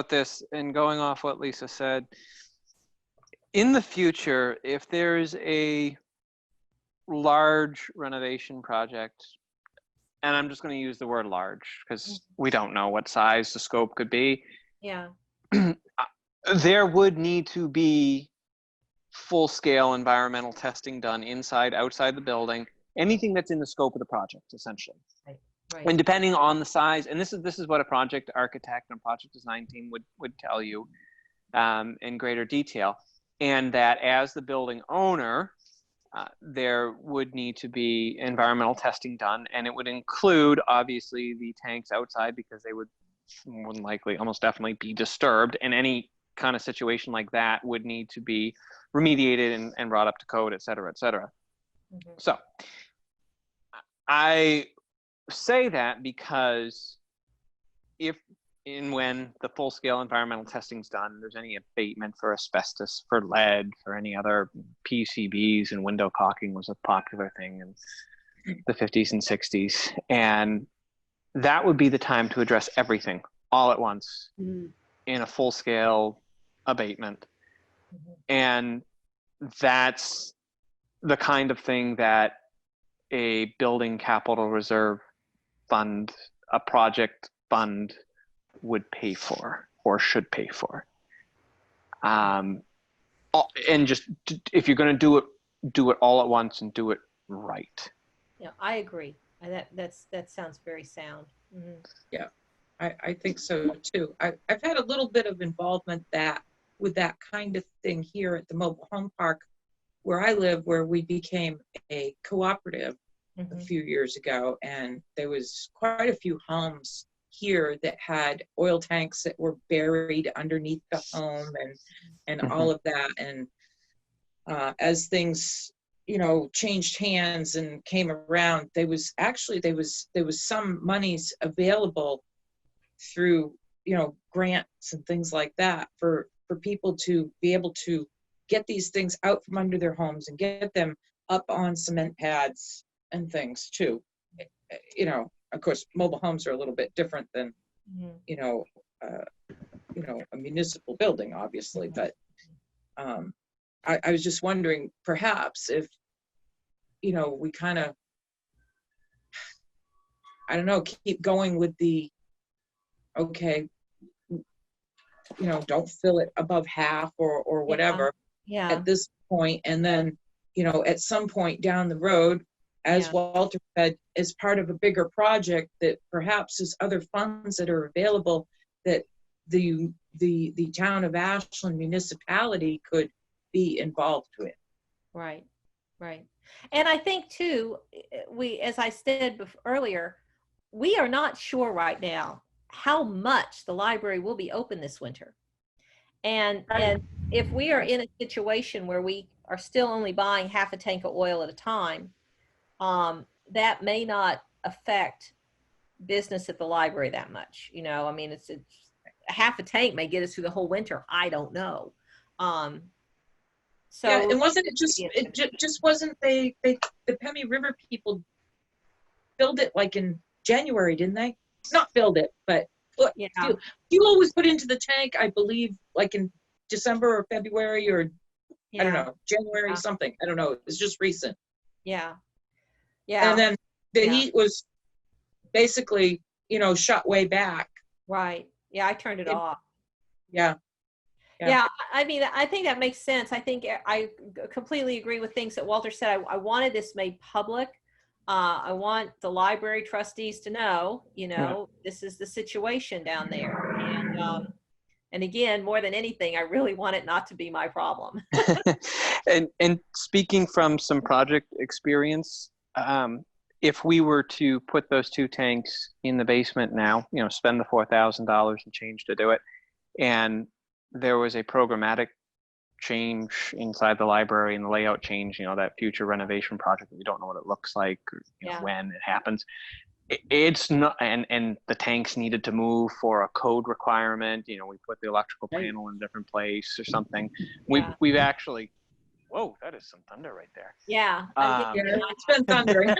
this, and going off what Lisa said, in the future, if there's a large renovation project, and I'm just going to use the word large because we don't know what size the scope could be. Yeah. There would need to be full-scale environmental testing done inside, outside the building, anything that's in the scope of the project, essentially. Right. And depending on the size, and this is what a project architect and a project design team would tell you in greater detail, and that as the building owner, there would need to be environmental testing done, and it would include obviously the tanks outside, because they would more than likely, almost definitely, be disturbed, and any kind of situation like that would need to be remediated and brought up to code, et cetera, et cetera. Mm-hmm. So I say that because if in when the full-scale environmental testing's done, there's any abatement for asbestos, for lead, for any other PCBs, and window caulking was a popular thing in the 50s and 60s. And that would be the time to address everything all at once in a full-scale abatement. And that's the kind of thing that a building capital reserve fund, a project fund, would pay for or should pay for. And just, if you're going to do it all at once and do it right. Yeah, I agree. That sounds very sound. Yeah, I think so too. I've had a little bit of involvement with that kind of thing here at the mobile home park where I live, where we became a cooperative a few years ago, and there was quite a few homes here that had oil tanks that were buried underneath the home and all of that. And as things, changed hands and came around, there was some monies available through, grants and things like that for people to be able to get these things out from under their homes and get them up on cement pads and things too. Of course, mobile homes are a little bit different than, a municipal building, obviously. But I was just wondering, perhaps if, we kind of, I don't know, keep going with the, okay, don't fill it above half or whatever at this point. And then, at some point down the road, as Walter said, as part of a bigger project, that perhaps there's other funds that are available that the town of Ashland municipality could be involved with. Right. And I think too, as I said earlier, we are not sure right now how much the library will be open this winter. And if we are in a situation where we are still only buying half a tank of oil at a time, that may not affect business at the library that much. It's half a tank may get us through the whole winter. I don't know. So yeah, and wasn't it just wasn't the Pemi River people filled it like in January, didn't they? Not filled it, but you always put into the tank, I believe, like in December or February or I don't know, January something. I don't know. It's just recent. Yeah. And then the heat was basically, shut way back. Right. Yeah, I turned it off. Yeah. I mean, I think that makes sense. I think I completely agree with things that Walter said. I wanted this made public. I want the library trustees to know, this is the situation down there. And again, more than anything, I really want it not to be my problem. And speaking from some project experience, if we were to put those 2 tanks in the basement now, spend the $4,000 and change to do it, and there was a programmatic change inside the library and the layout change, that future renovation project that we don't know what it looks like or when it happens. It's not, and the tanks needed to move for a code requirement. We put the electrical panel in a different place or something. We've actually, whoa, that is some thunder right there. Yeah. It's been thundering.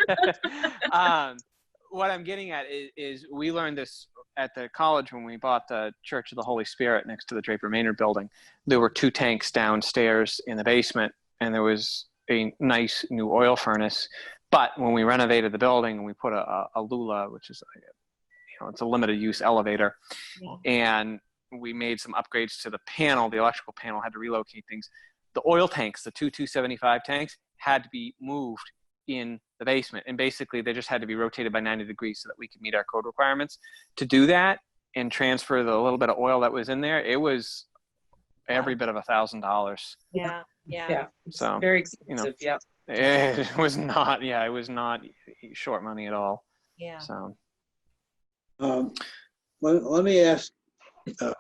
What I'm getting at is we learned this at the college when we bought the Church of the Holy Spirit next to the Draper Maynard building. There were 2 tanks downstairs in the basement, and there was a nice new oil furnace. But when we renovated the building and we put a Lula, which is it's a limited use elevator, and we made some upgrades to the panel, the electrical panel, had to relocate things. The oil tanks, the 275 tanks, had to be moved in the basement, and basically they just had to be rotated by 90 degrees so that we could meet our code requirements. To do that and transfer the little bit of oil that was in there, it was every bit of $1,000. Yeah. So very expensive. It was not short money at all. Yeah. So let me ask a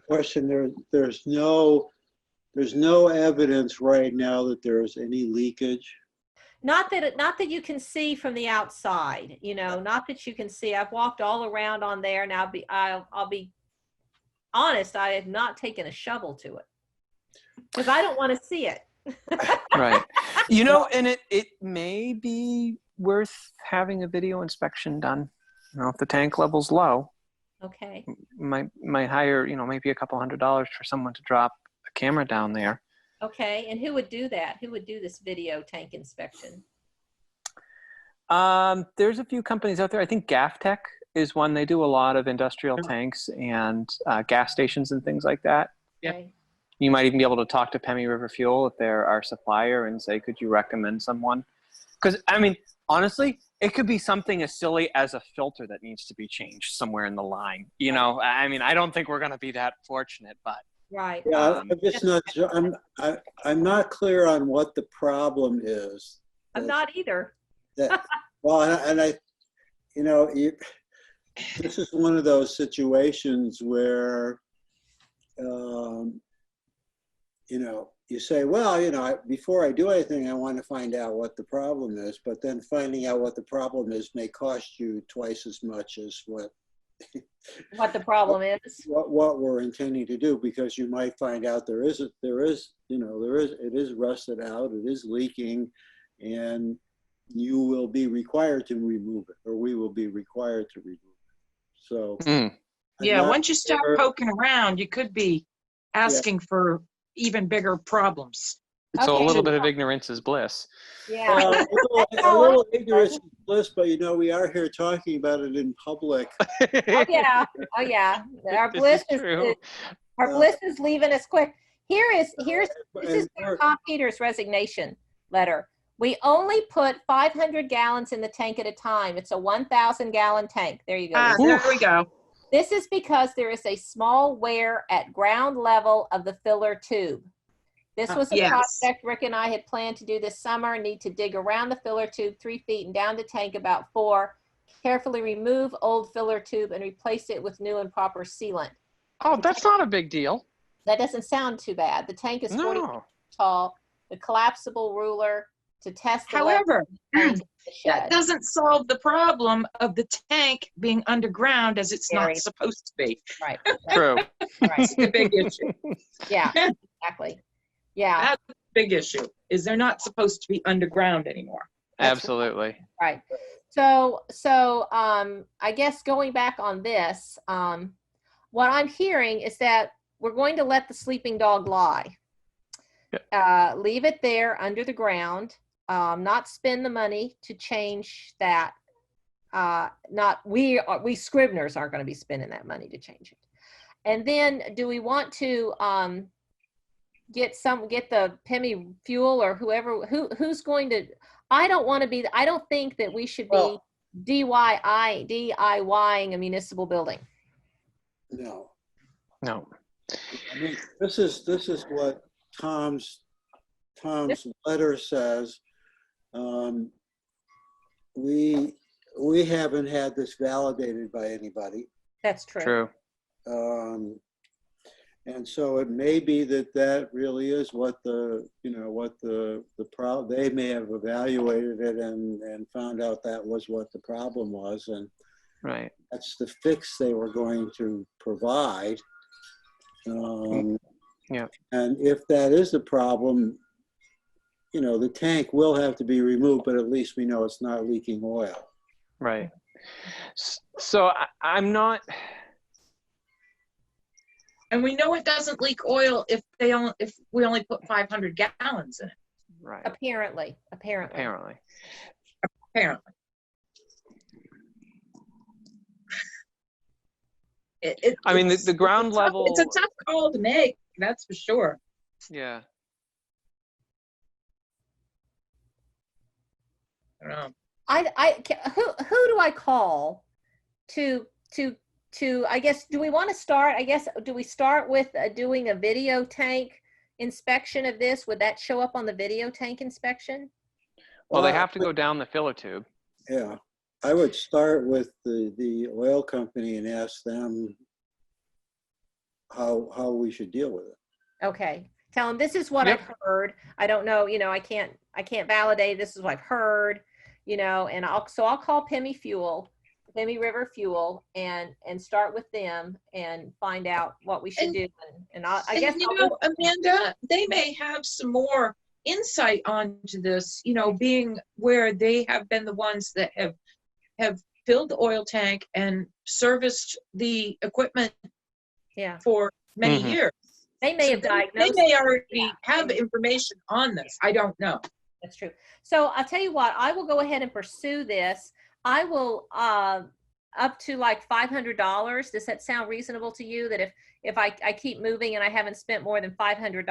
question. There's no evidence right now that there's any leakage. Not that you can see from the outside, not that you can see. I've walked all around on there, and I'll be honest, I have not taken a shovel to it because I don't want to see it. Right. You know, and it may be worth having a video inspection done. You know, if the tank level's low, Okay. might hire, you know, maybe a couple $100 for someone to drop a camera down there. Okay. And who would do that? Who would do this video tank inspection? There's a few companies out there. I think GafTech is one. They do a lot of industrial tanks and gas stations and things like that. Yep. Okay. You might even be able to talk to Pemi River Fuel if they're our supplier and say, could you recommend someone? Because, I mean, honestly, it could be something as silly as a filter that needs to be changed somewhere in the line. You know, I mean, I don't think we're going to be that fortunate, but. Right. Yeah, I'm just not sure. I'm not clear on what the problem is. I'm not either. Well, and I, you know, this is one of those situations where, you know, you say, well, you know, before I do anything, I want to find out what the problem is. But then finding out what the problem is may cost you twice as much as what What the problem is. what we're intending to do, because you might find out it is rusted out, it is leaking, and you will be required to remove it, or we will be required to remove it. So Yeah, once you start poking around, you could be asking for even bigger problems. So Okay. a little bit of ignorance is bliss. Yeah. A little ignorance is bliss, but you know, we are here talking about it in public. Oh yeah. Oh yeah. Our This bliss is true. our bliss is leaving us quick. This is and Tom Peters' resignation letter. We only put 500 gallons in the tank at a time. It's a 1,000 gallon tank. There you go. There we go. This is because there is a small wear at ground level of the filler tube. This was a Yes. project Rick and I had planned to do this summer. Need to dig around the filler tube 3 feet and down the tank about 4. Carefully remove old filler tube and replace it with new and proper sealant. Oh, that's not a big deal. That doesn't sound too bad. The tank is 40 feet No. tall. The collapsible ruler to test the However, level of the that shed. doesn't solve the problem of the tank being underground as it's Very. not supposed to be. Right. True. Right. It's the big issue. Yeah. Exactly. Yeah. That's the big issue, is they're not supposed to be underground anymore. Absolutely. Right. So I guess going back on this, what I'm hearing is that we're going to let the sleeping dog lie. Leave it there under the ground, not spend the money to change that. We Scribners aren't going to be spending that money to change it. And then do we want to get the Pemi Fuel or who's going to, I don't think that we should be DIYing a municipal building. No, No. I mean, this is what Tom's letter says. We haven't had this validated by anybody. That's true. True. And so it may be that really is what the problem. They may have evaluated it and found out that was what the problem was, and Right. that's the fix they were going to provide. Yeah. And if that is the problem, you know, the tank will have to be removed, but at least we know it's not leaking oil. Right. So I'm not. And we know it doesn't leak oil if we only put 500 gallons in it. Right. Apparently. Apparently. I mean, the ground level. It's a tough call to make, that's for sure. Yeah. I don't know. Who do I call to I guess, do we want to start, do we start with doing a video tank inspection of this? Would that show up on the video tank inspection? Well, they have to go down the filler tube. Yeah, I would start with the oil company and ask them how we should deal with it. Okay. Tell them this is what Yep. I've heard. I don't know, I can't validate. This is what I've heard, and I'll call Pemi Fuel. Vimy River Fuel and start with them and find out what we should And- do. And I guess And, I'll Amanda, they may have some more insight onto this, being where they have been the ones that have filled the oil tank and serviced the equipment yeah, for many Mhm. years. they may So have they diagnosed. may already Yeah. have information on this. I don't know. That's true. So I'll tell you what, I will go ahead and pursue this. I will, up to like $500. Does that sound reasonable to you? That if I keep moving and I haven't spent more than $500,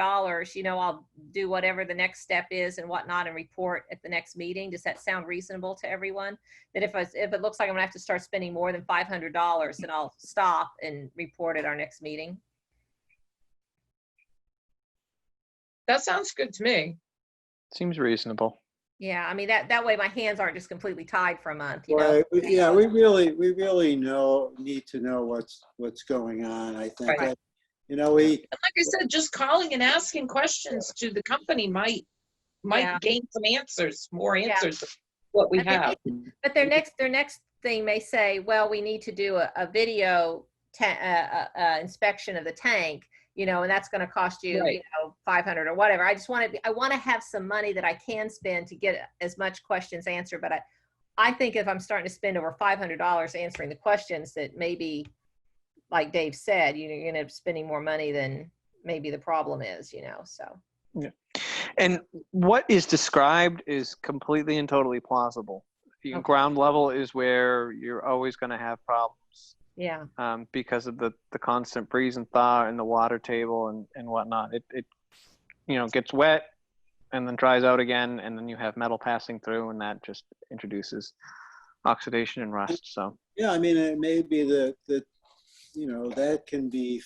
I'll do whatever the next step is and whatnot and report at the next meeting. Does that sound reasonable to everyone? That if it looks like I'm gonna have to start spending more than $500, then I'll stop and report at our next meeting. That sounds good to me. Seems reasonable. Yeah, I mean, that way my hands aren't just completely tied for a month, Right, yeah, we really need to know what's going on, I think. Right. We, And like I said, just calling and asking questions to the company might Yeah. gain some answers, more Yeah. answers of what we And they have. But their next thing may say, well, we need to do a video inspection of the tank, and that's going to cost you, Right. $500 or whatever. I want to have some money that I can spend to get as much questions answered. But I think if I'm starting to spend over $500 answering the questions, that maybe, like Dave said, you're going to end up spending more money than maybe the problem is, so. Yeah. And what is described is completely and totally plausible. The Okay. ground level is where you're always going to have problems. Yeah. Because of the constant freeze and thaw and the water table and whatnot. It gets wet and then dries out again, and then you have metal passing through, and that just introduces oxidation and rust. So yeah, I mean, it may be that that can be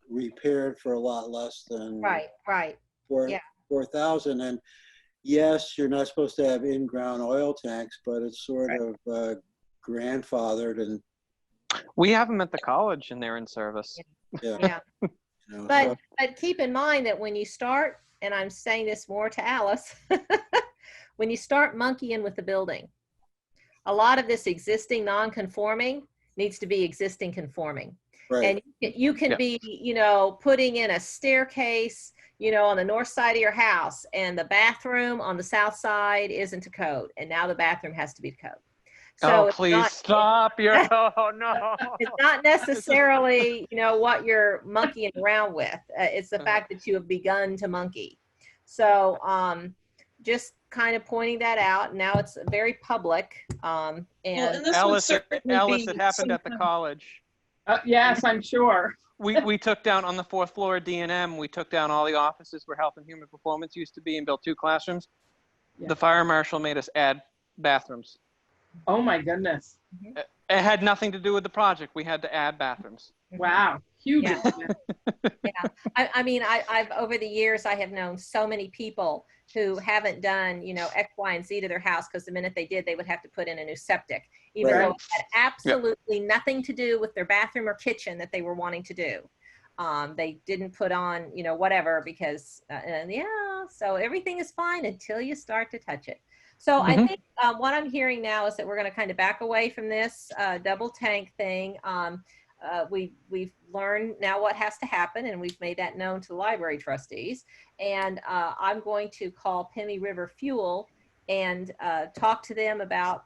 repaired for a lot less than Right. Yeah. 4,000. And yes, you're not supposed to have in-ground oil tanks, but it's sort of grandfathered, and we have them at the college, and they're in service. Yeah. But keep in mind that when you start, and I'm saying this more to Alice, when you start monkeying with the building, a lot of this existing non-conforming needs to be existing conforming. right. And you can Yeah. be, putting in a staircase, on the north side of your house, and the bathroom on the south side isn't to code, and now the bathroom has to be to code. So it's please not- stop! Oh no! It's not necessarily, what you're monkeying around with. It's the fact that you have begun to monkey. So just kind of pointing that out. Now it's very public. And and this would Alice, certainly it be happened at the some- college. Yes, I'm sure. We took down on the 4th floor of D&M. We took down all the offices where Health and Human Performance used to be and built 2 classrooms. Yeah. The fire marshal made us add bathrooms. Oh my goodness. It had nothing to do with the project. We had to add bathrooms. Wow. Huge. Yeah. I mean, I've over the years, I have known so many people who haven't done, X, Y, and Z to their house, because the minute they did, they would have to put in a new septic, even Right. though it had absolutely nothing to do with their bathroom or kitchen that they were wanting to do. They didn't put on, whatever, because, so everything is fine until you start to touch it. So I think what I'm hearing now is that we're going to kind of back away from this double tank thing. We've learned now what has to happen, and we've made that known to the library trustees. And I'm going to call Vimy River Fuel and talk to them about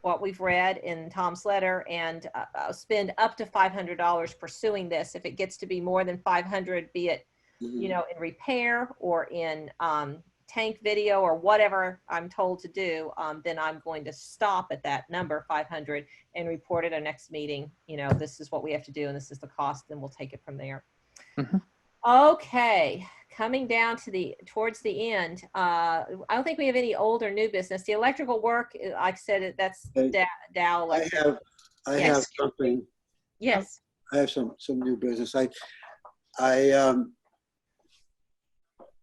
what we've read in Tom's letter, and spend up to $500 pursuing this. If it gets to be more than 500, be it in repair or in tank video or whatever I'm told to do, then I'm going to stop at that number 500 and report at our next meeting. This is what we have to do, and this is the cost, and we'll take it from there. Okay, coming down to towards the end. I don't think we have any old or new business. The electrical work, like I said, that's Dow Electric. I Yes. have something. Yes. I have some new business.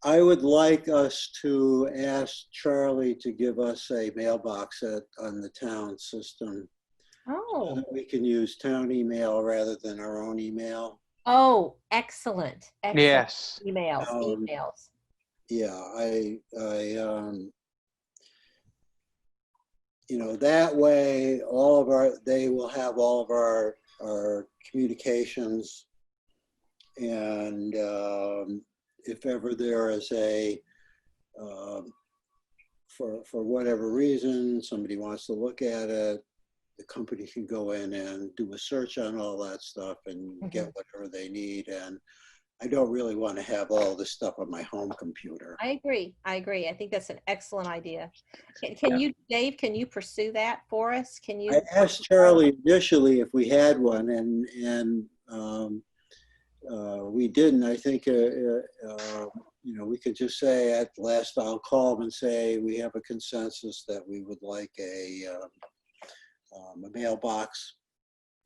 I would like us to ask Charlie to give us a mailbox on the town system, so Oh. that we can use town email rather than our own email. Oh, excellent. Excellent. Yes. Emails. Um, Emails. Yeah, you know, that way they will have all of our communications. And if ever there is for whatever reason, somebody wants to look at it, the company can go in and do a search on all that stuff and get whatever they need. And I don't really want to have all this stuff on my home computer. I agree. I think that's an excellent idea. Can you, Dave, can you pursue that for us? Can you? I asked Charlie initially if we had one, and we didn't. I think, you know, we could just say at last I'll call them and say we have a consensus that we would like a mailbox.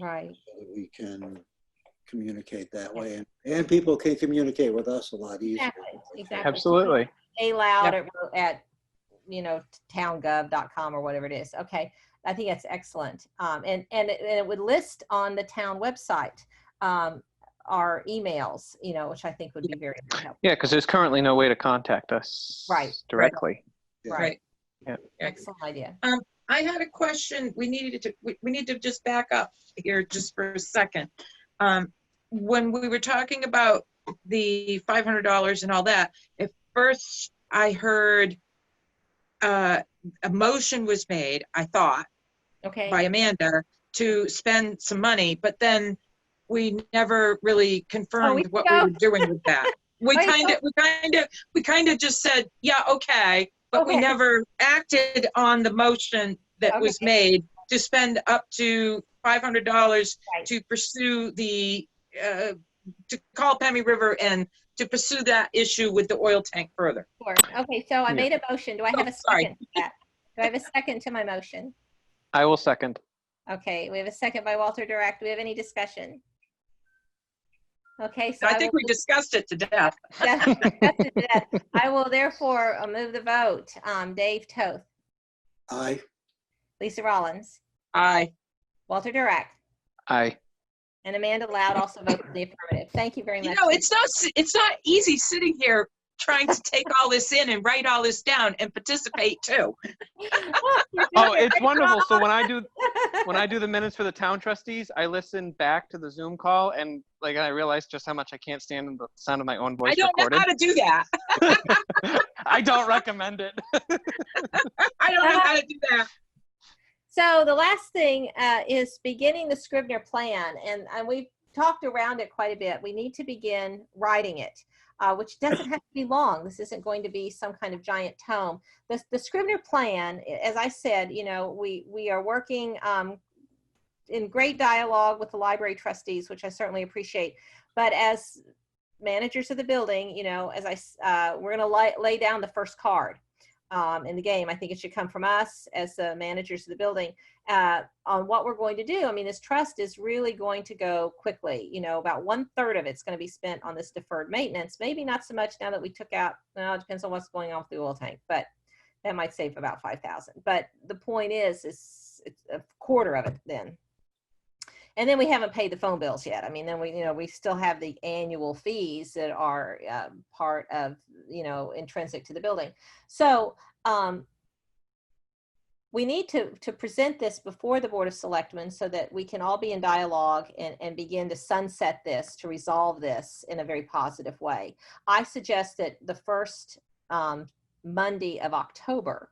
Right. So that we can communicate that way, and people can communicate with us a lot easier. Exactly. Absolutely. Stay loud at you know, towngov.com or whatever it is. Okay, I think that's excellent. And it would list on the town website our emails, you know, which I think would be very helpful. Yeah, because there's currently no way to contact us directly. Right. Yeah. Excellent idea. I had a question. We need to just back up here just for a second. When we were talking about the $500 and all that, at first I heard a motion was made, I thought, by Amanda to spend some money, but then we never really confirmed what we were doing with that. We kind of just said, yeah, okay, but we never acted on the motion that was made to spend up to $500 to pursue the to call Pemmy River and to pursue that issue with the oil tank further. Sure. Okay, so I made a motion. Do I have a second to that? Do I have a second to my motion? I will second. Okay, we have a second by Walter Direct. Do we have any discussion? Okay, so I think we discussed it to death. I will therefore move the vote. Dave Toth. Aye. Lisa Rollins. Aye. Walter Direct. Aye. And Amanda Loud also votes in the affirmative. Thank you very much. You know, it's not easy sitting here trying to take all this in and write all this down and participate too. Oh, it's wonderful. So when I do the minutes for the town trustees, I listen back to the Zoom call and I realize just how much I can't stand the sound of my own voice recorded. I don't know how to do that. I don't recommend it. I don't know how to do that. So the last thing is beginning the Scribner plan, and we've talked around it quite a bit. We need to begin writing it, which doesn't have to be long. This isn't going to be some kind of giant tome. The Scribner plan, as I said, you know, we are working in great dialogue with the library trustees, which I certainly appreciate. But as managers of the building, you know, we're going to lay down the first card. In the game. I think it should come from us as the managers of the building on what we're going to do. I mean, this trust is really going to go quickly. You know, about 1/3 of it's going to be spent on this deferred maintenance. Maybe not so much now that we took out, it depends on what's going on with the oil tank, but that might save about $5,000. But the point is it's 1/4 of it then. And then we haven't paid the phone bills yet. I mean, then we still have the annual fees that are part of, intrinsic to the building. So we need to present this before the Board of Selectmen so that we can all be in dialogue and begin to sunset this, to resolve this in a very positive way. I suggest that the first Monday of October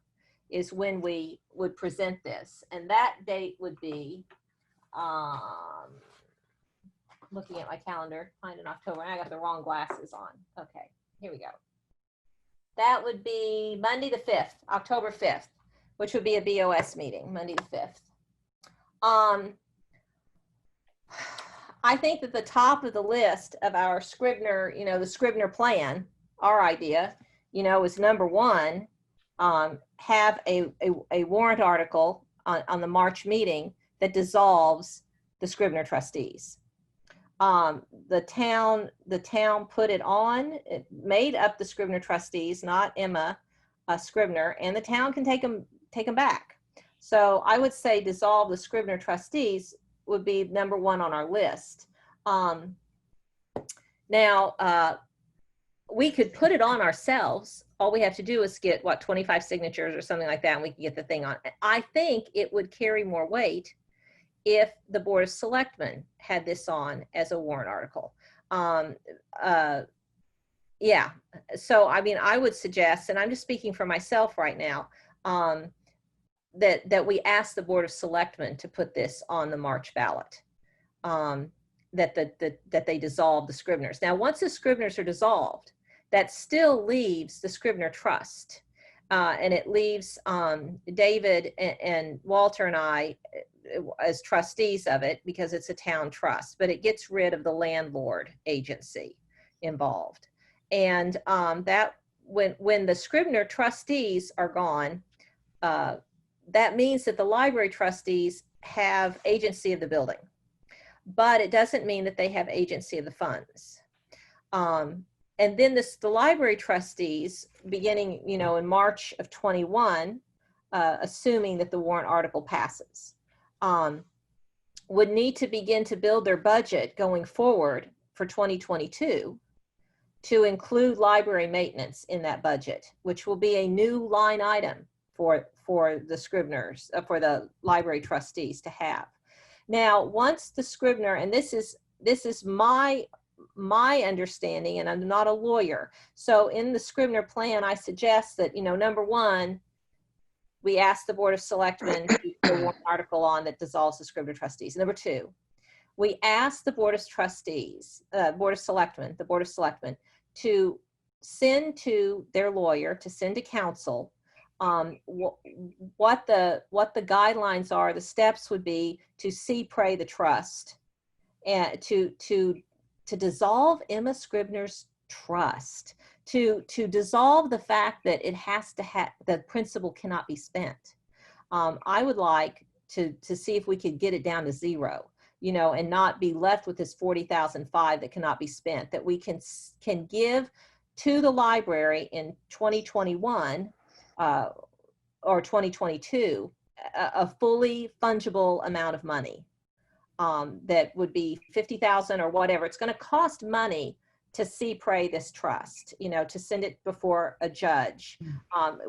is when we would present this. And that date would be, looking at my calendar, find in October. I got the wrong glasses on. Okay, here we go. That would be Monday the 5th, October 5th, which would be a BOS meeting, Monday the 5th. I think that the top of the list of our Scribner, the Scribner plan, our idea, is number 1, have a warrant article on the March meeting that dissolves the Scribner trustees. The town put it on, it made up the Scribner trustees, not Emma Scribner, and the town can take them back. So I would say dissolve the Scribner trustees would be number 1 on our list. Now, we could put it on ourselves all we have to do is get, what, 25 signatures or something like that, and we can get the thing on. I think it would carry more weight if the Board of Selectmen had this on as a warrant article. Yeah, so I mean, I would suggest, and I'm just speaking for myself right now, that we ask the Board of Selectmen to put this on the March ballot. That they dissolve the Scribners. Now, once the Scribners are dissolved, that still leaves the Scribner Trust. And it leaves David and Walter and I as trustees of it because it's a town trust, but it gets rid of the landlord agency involved. And that when the Scribner trustees are gone, that means that the library trustees have agency of the building, but it doesn't mean that they have agency of the funds. And then the library trustees, beginning, in March of 21, assuming that the warrant article passes, would need to begin to build their budget going forward for 2022 to include library maintenance in that budget, which will be a new line item for the Scribners, for the library trustees to have. Now, once the Scribner, and this is my understanding, and I'm not a lawyer. So in the Scribner plan, I suggest that, number one, we ask the Board of Selectmen to put a warrant article on that dissolves the Scribner trustees. Number two, we ask the Board of Trustees, the Board of Selectmen to send to their lawyer, to send to council, what the guidelines are, the steps would be to see-pray the trust, and to dissolve Emma Scribner's trust, to dissolve the fact that it has to have, the principal cannot be spent. I would like to see if we could get it down to zero, and not be left with this $40,005 that cannot be spent, that we can give to the library in 2021 or 2022 a fully fungible amount of money. That would be $50,000 or whatever. It's going to cost money to see-pray this trust, to send it before a judge.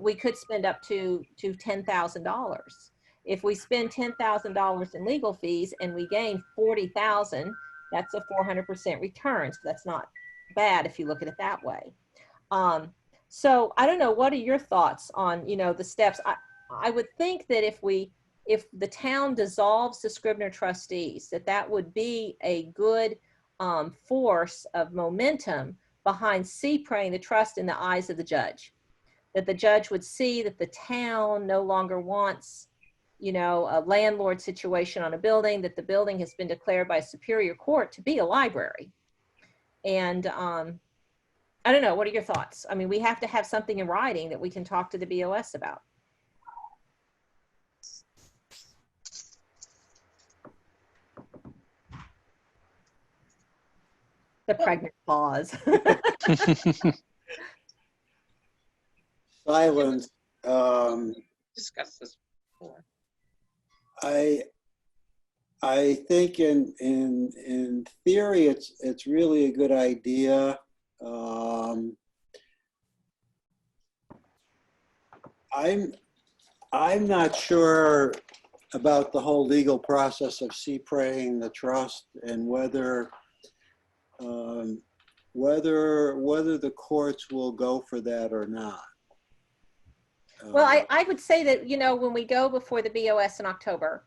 We could spend up to $10,000. If we spend $10,000 in legal fees and we gain $40,000, that's a 400% return. So that's not bad if you look at it that way. So I don't know, what are your thoughts on, the steps? I would think that if the town dissolves the Scribner trustees, that would be a good force of momentum behind see-praying the trust in the eyes of the judge. That the judge would see that the town no longer wants, a landlord situation on a building, that the building has been declared by a superior court to be a library. And I don't know, what are your thoughts? I mean, we have to have something in writing that we can talk to the BOS about. The pregnant pause. Silence. Discussed this before. I think in theory it's really a good idea. I'm not sure about the whole legal process of see-praying the trust and whether the courts will go for that or not. Well, I would say that, when we go before the BOS in October,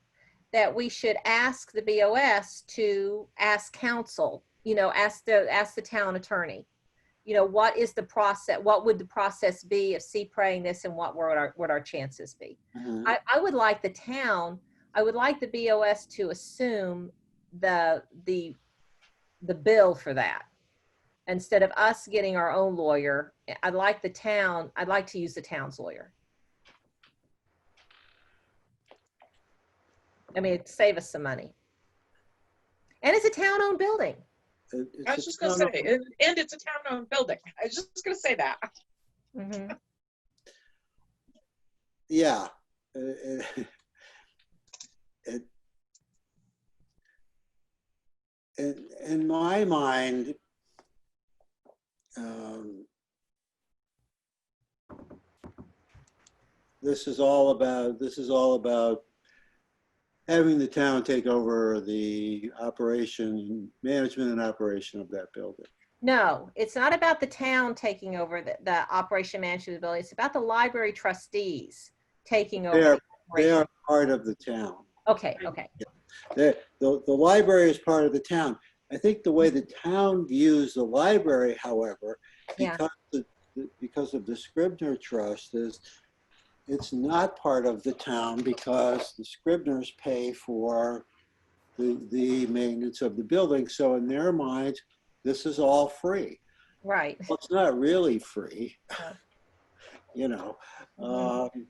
that we should ask the BOS to ask counsel, ask the town attorney, what is the process? What would the process be of see-praying this, and what would our chances be? Mhm. I would like the BOS to assume the bill for that. Instead of us getting our own lawyer, I'd like to use the town's lawyer. I mean, it'd save us some money. And it's a town-owned building. I was just going to say, and it's a town-owned building. I was just going to say that. Mm-hmm. Yeah. In my mind, this is all about having the town take over the operation, management and operation of that building. No, it's not about the town taking over the operation management of the building. It's about the library trustees taking over. They the are operation. part of the town. Okay, okay. The library is part of the town. I think the way the town views the library, however, Yeah. because of the Scribner Trust, is it's not part of the town because the Scribners pay for the maintenance of the building. So in their minds, this is all free. Right. Well, it's not really free, Yeah. you know. Mhm.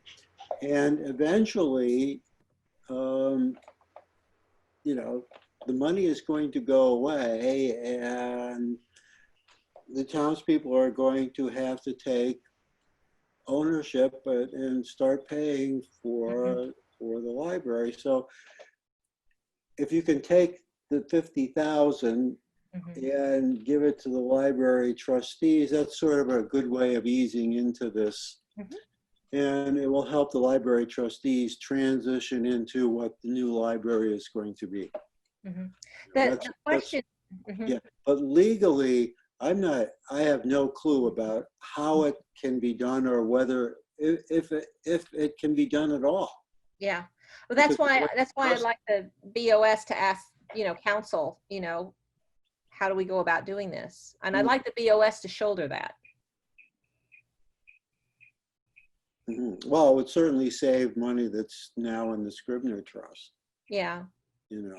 And eventually, you know, the money is going to go away and the townspeople are going to have to take ownership and start paying for the library. So if you can take the 50,000 and give it to the library trustees, that's sort of a good way of easing into this. And it will help the library trustees transition into what the new library is going to be. The question. Yeah, but legally, I have no clue about how it can be done or whether, if it can be done at all. Yeah. Well, that's why I'd like the BOS to ask, council, how do we go about doing this? And I'd like the BOS to shoulder that. Well, it would certainly save money that's now in the Scribner Trust, Yeah. And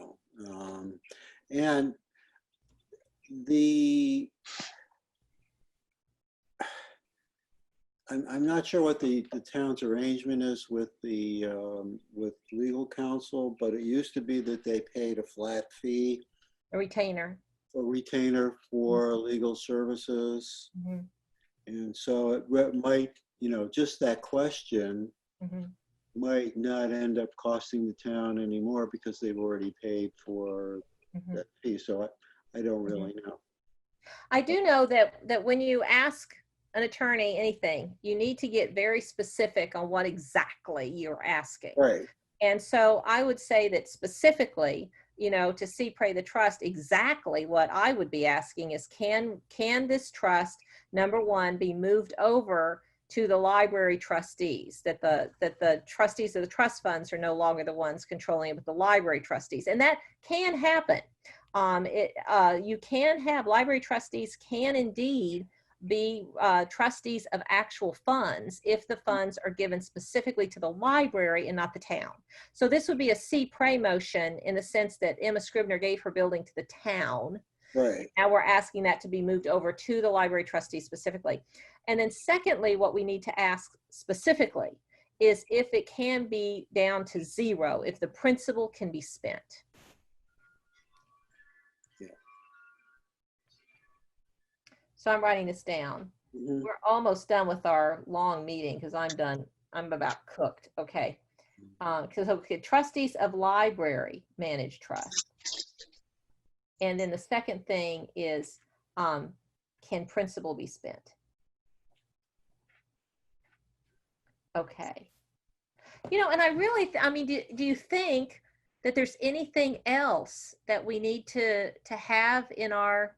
I'm not sure what the town's arrangement is with with legal counsel, but it used to be that they paid a flat fee, A retainer. a retainer for legal services. And so it might, just that question might not end up costing the town anymore because they've already paid for that fee. So I don't really know. I do know that when you ask an attorney anything, you need to get very specific on what exactly you're asking. Right. And so I would say that specifically, to see Pray the Trust, exactly what I would be asking is, can this trust, number one, be moved over to the library trustees, that the trustees of the trust funds are no longer the ones controlling it, but the library trustees. And that can happen. You can have library trustees can indeed be trustees of actual funds if the funds are given specifically to the library and not the town. So this would be a C-Pray motion in the sense that Emma Scribner gave her building to the town. Right. Now we're asking that to be moved over to the library trustees specifically. And then secondly, what we need to ask specifically is if it can be down to zero, if the principal can be spent. So I'm writing this down. We're almost done with our long meeting because I'm done. I'm about cooked. Okay. Trustees of library managed trust. And then the second thing is, can principal be spent? Okay. And I really, do you think that there's anything else that we need to have in our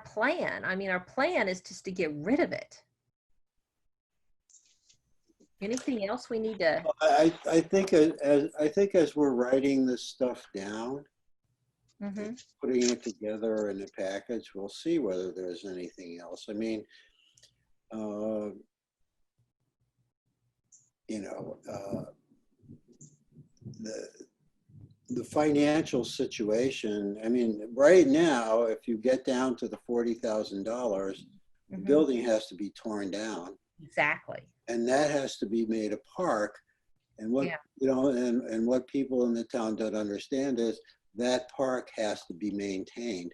plan? Our plan is just to get rid of it. Anything else we need to? I think as we're writing this stuff down, putting it together in a package, we'll see whether there's anything else. The financial situation, right now, if you get down to the $40,000, the building has to be torn down. Exactly. And that has to be made a park. And what, and what people in the town don't understand is that park has to be maintained.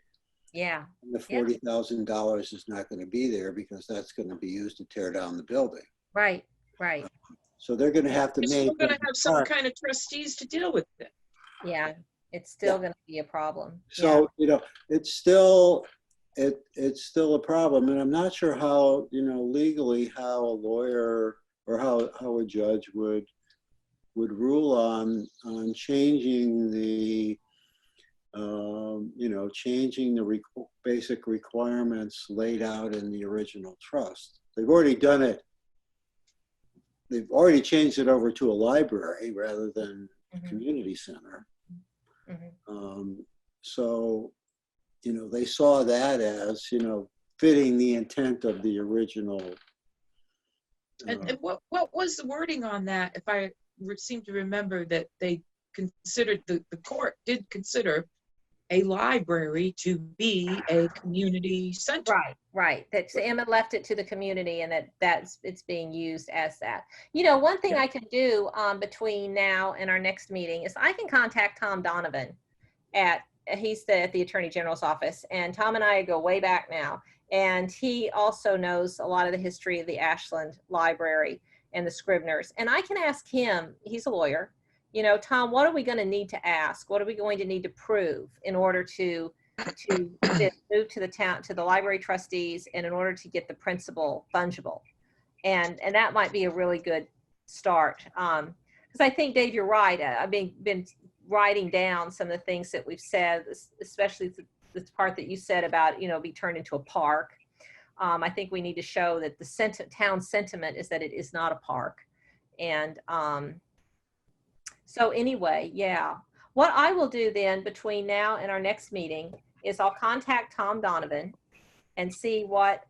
Yeah. And the $40,000 is not going to be there because that's going to be used to tear down the building. Right, right. So they're going to have to You're make. still going to have some kind of trustees to deal with it. Yeah, it's still going to be a problem. So, it's still a problem. And I'm not sure how, legally, how a lawyer or how a judge would rule on changing the changing the basic requirements laid out in the original trust. They've already done it. They've already changed it over to a library rather than a community center. So, they saw that as, fitting the intent of the original. And what was the wording on that? If I seem to remember that they considered, the court did consider a library to be a community center. Right. That Emma left it to the community, and it's being used as that. One thing I can do between now and our next meeting is I can contact Tom Donovan he's at the Attorney General's office, and Tom and I go way back now. And he also knows a lot of the history of the Ashland Library and the Scribners. And I can ask him, he's a lawyer, Tom, what are we going to need to ask? What are we going to need to prove in order to move to the library trustees, and in order to get the principal fungible? And that might be a really good start. Because I think, Dave, you're right. I've been writing down some of the things that we've said, especially the part that you said about, be turned into a park. I think we need to show that the town sentiment is that it is not a park. And so anyway, yeah. What I will do then between now and our next meeting is I'll contact Tom Donovan and see what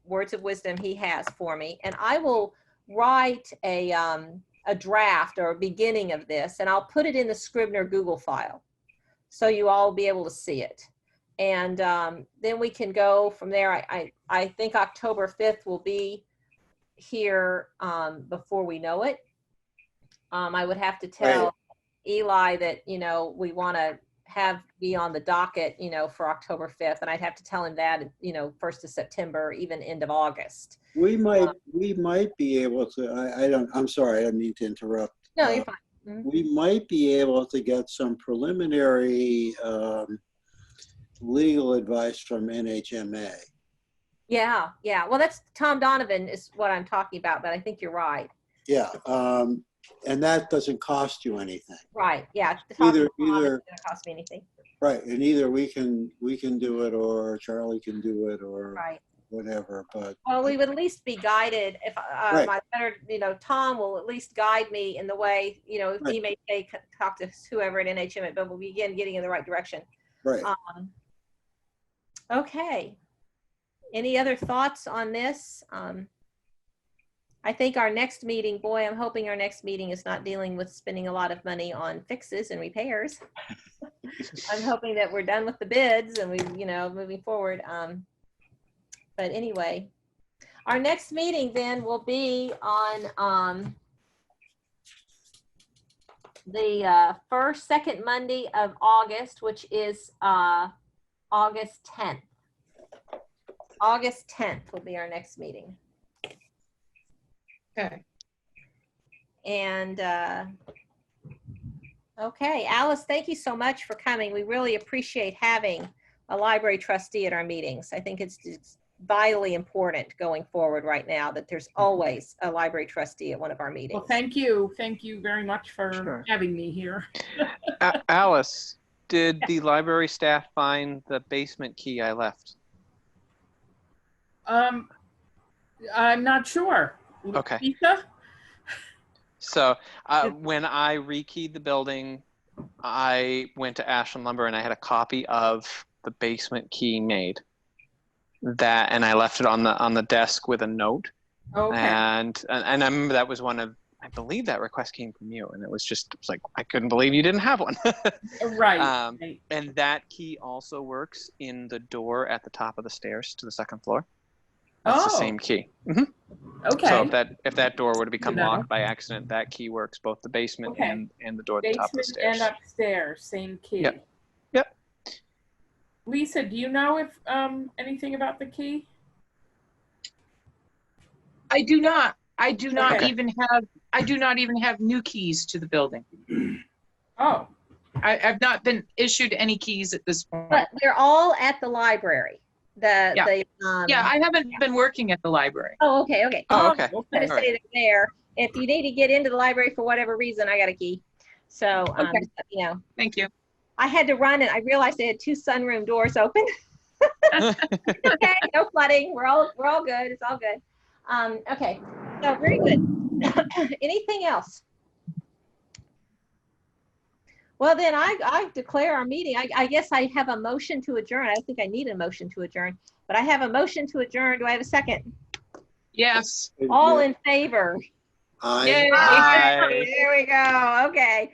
words of wisdom he has for me. And I will write a draft or a beginning of this, and I'll put it in the Scribner Google file, so you all will be able to see it. And then we can go from there. I think October 5th will be here before we know it. I would have to tell Eli that, we want to be on the docket, for October 5th. And I'd have to tell him that, 1st of September, even end of August. We might be able to, I'm sorry, I didn't mean to interrupt. No, you're fine. We might be able to get some preliminary legal advice from NHMA. Yeah. Well, that's Tom Donovan is what I'm talking about, but I think you're right. Yeah, and that doesn't cost you anything. Right. Yeah. Either doesn't cost me anything. Right, and either we can do it, or Charlie can do it, or whatever. But well, we would at least be guided. If my better, Tom will at least guide me in the way, he may say talk to whoever at NHMA, but we'll begin getting in the right direction. Right. Okay. Any other thoughts on this? I think our next meeting, boy, I'm hoping our next meeting is not dealing with spending a lot of money on fixes and repairs. I'm hoping that we're done with the bids and we, moving forward. But anyway, our next meeting then will be on the second Monday of August, which is August 10th. August 10th will be our next meeting. Okay. And okay, Alice, thank you so much for coming. We really appreciate having a library trustee at our meetings. I think it's vitally important going forward right now that there's always a library trustee at one of our meetings. Well, thank you. Thank you very much for having me here. Alice, did the library staff find the basement key I left? I'm not sure. Okay. Lisa? So when I rekeyed the building, I went to Ashland Lumber and I had a copy of the basement key made. And I left it on the desk with a note. Okay. And I remember that was I believe that request came from you, and it was like, I couldn't believe you didn't have one. Right. And that key also works in the door at the top of the stairs to the second floor. That's the same key. Mm-hmm. Okay. So if that door were to become locked by accident, that key works both the basement and the door at the top of the stairs. Basement and upstairs, same key. Yep. Lisa, do you know if anything about the key? I do not. I do not even have new keys to the building. Oh. I've not been issued any keys at this point. But they're all at the library. The, Yeah. the. Yeah, I haven't been working at the library. Oh, okay, okay. Oh, okay. I was All gonna right. say they're there. If you need to get into the library for whatever reason, I got a key. So, Okay. just let me know. Thank you. I had to run and I realized they had 2 sunroom doors open. Okay, no flooding. We're all good. It's all good. Okay, so very good. Anything else? Well, then I declare our meeting. I guess I have a motion to adjourn. I don't think I need a motion to adjourn, but I have a motion to adjourn. Do I have a second? Yes. All in favor? I. Yay. Bye. There we go. Okay.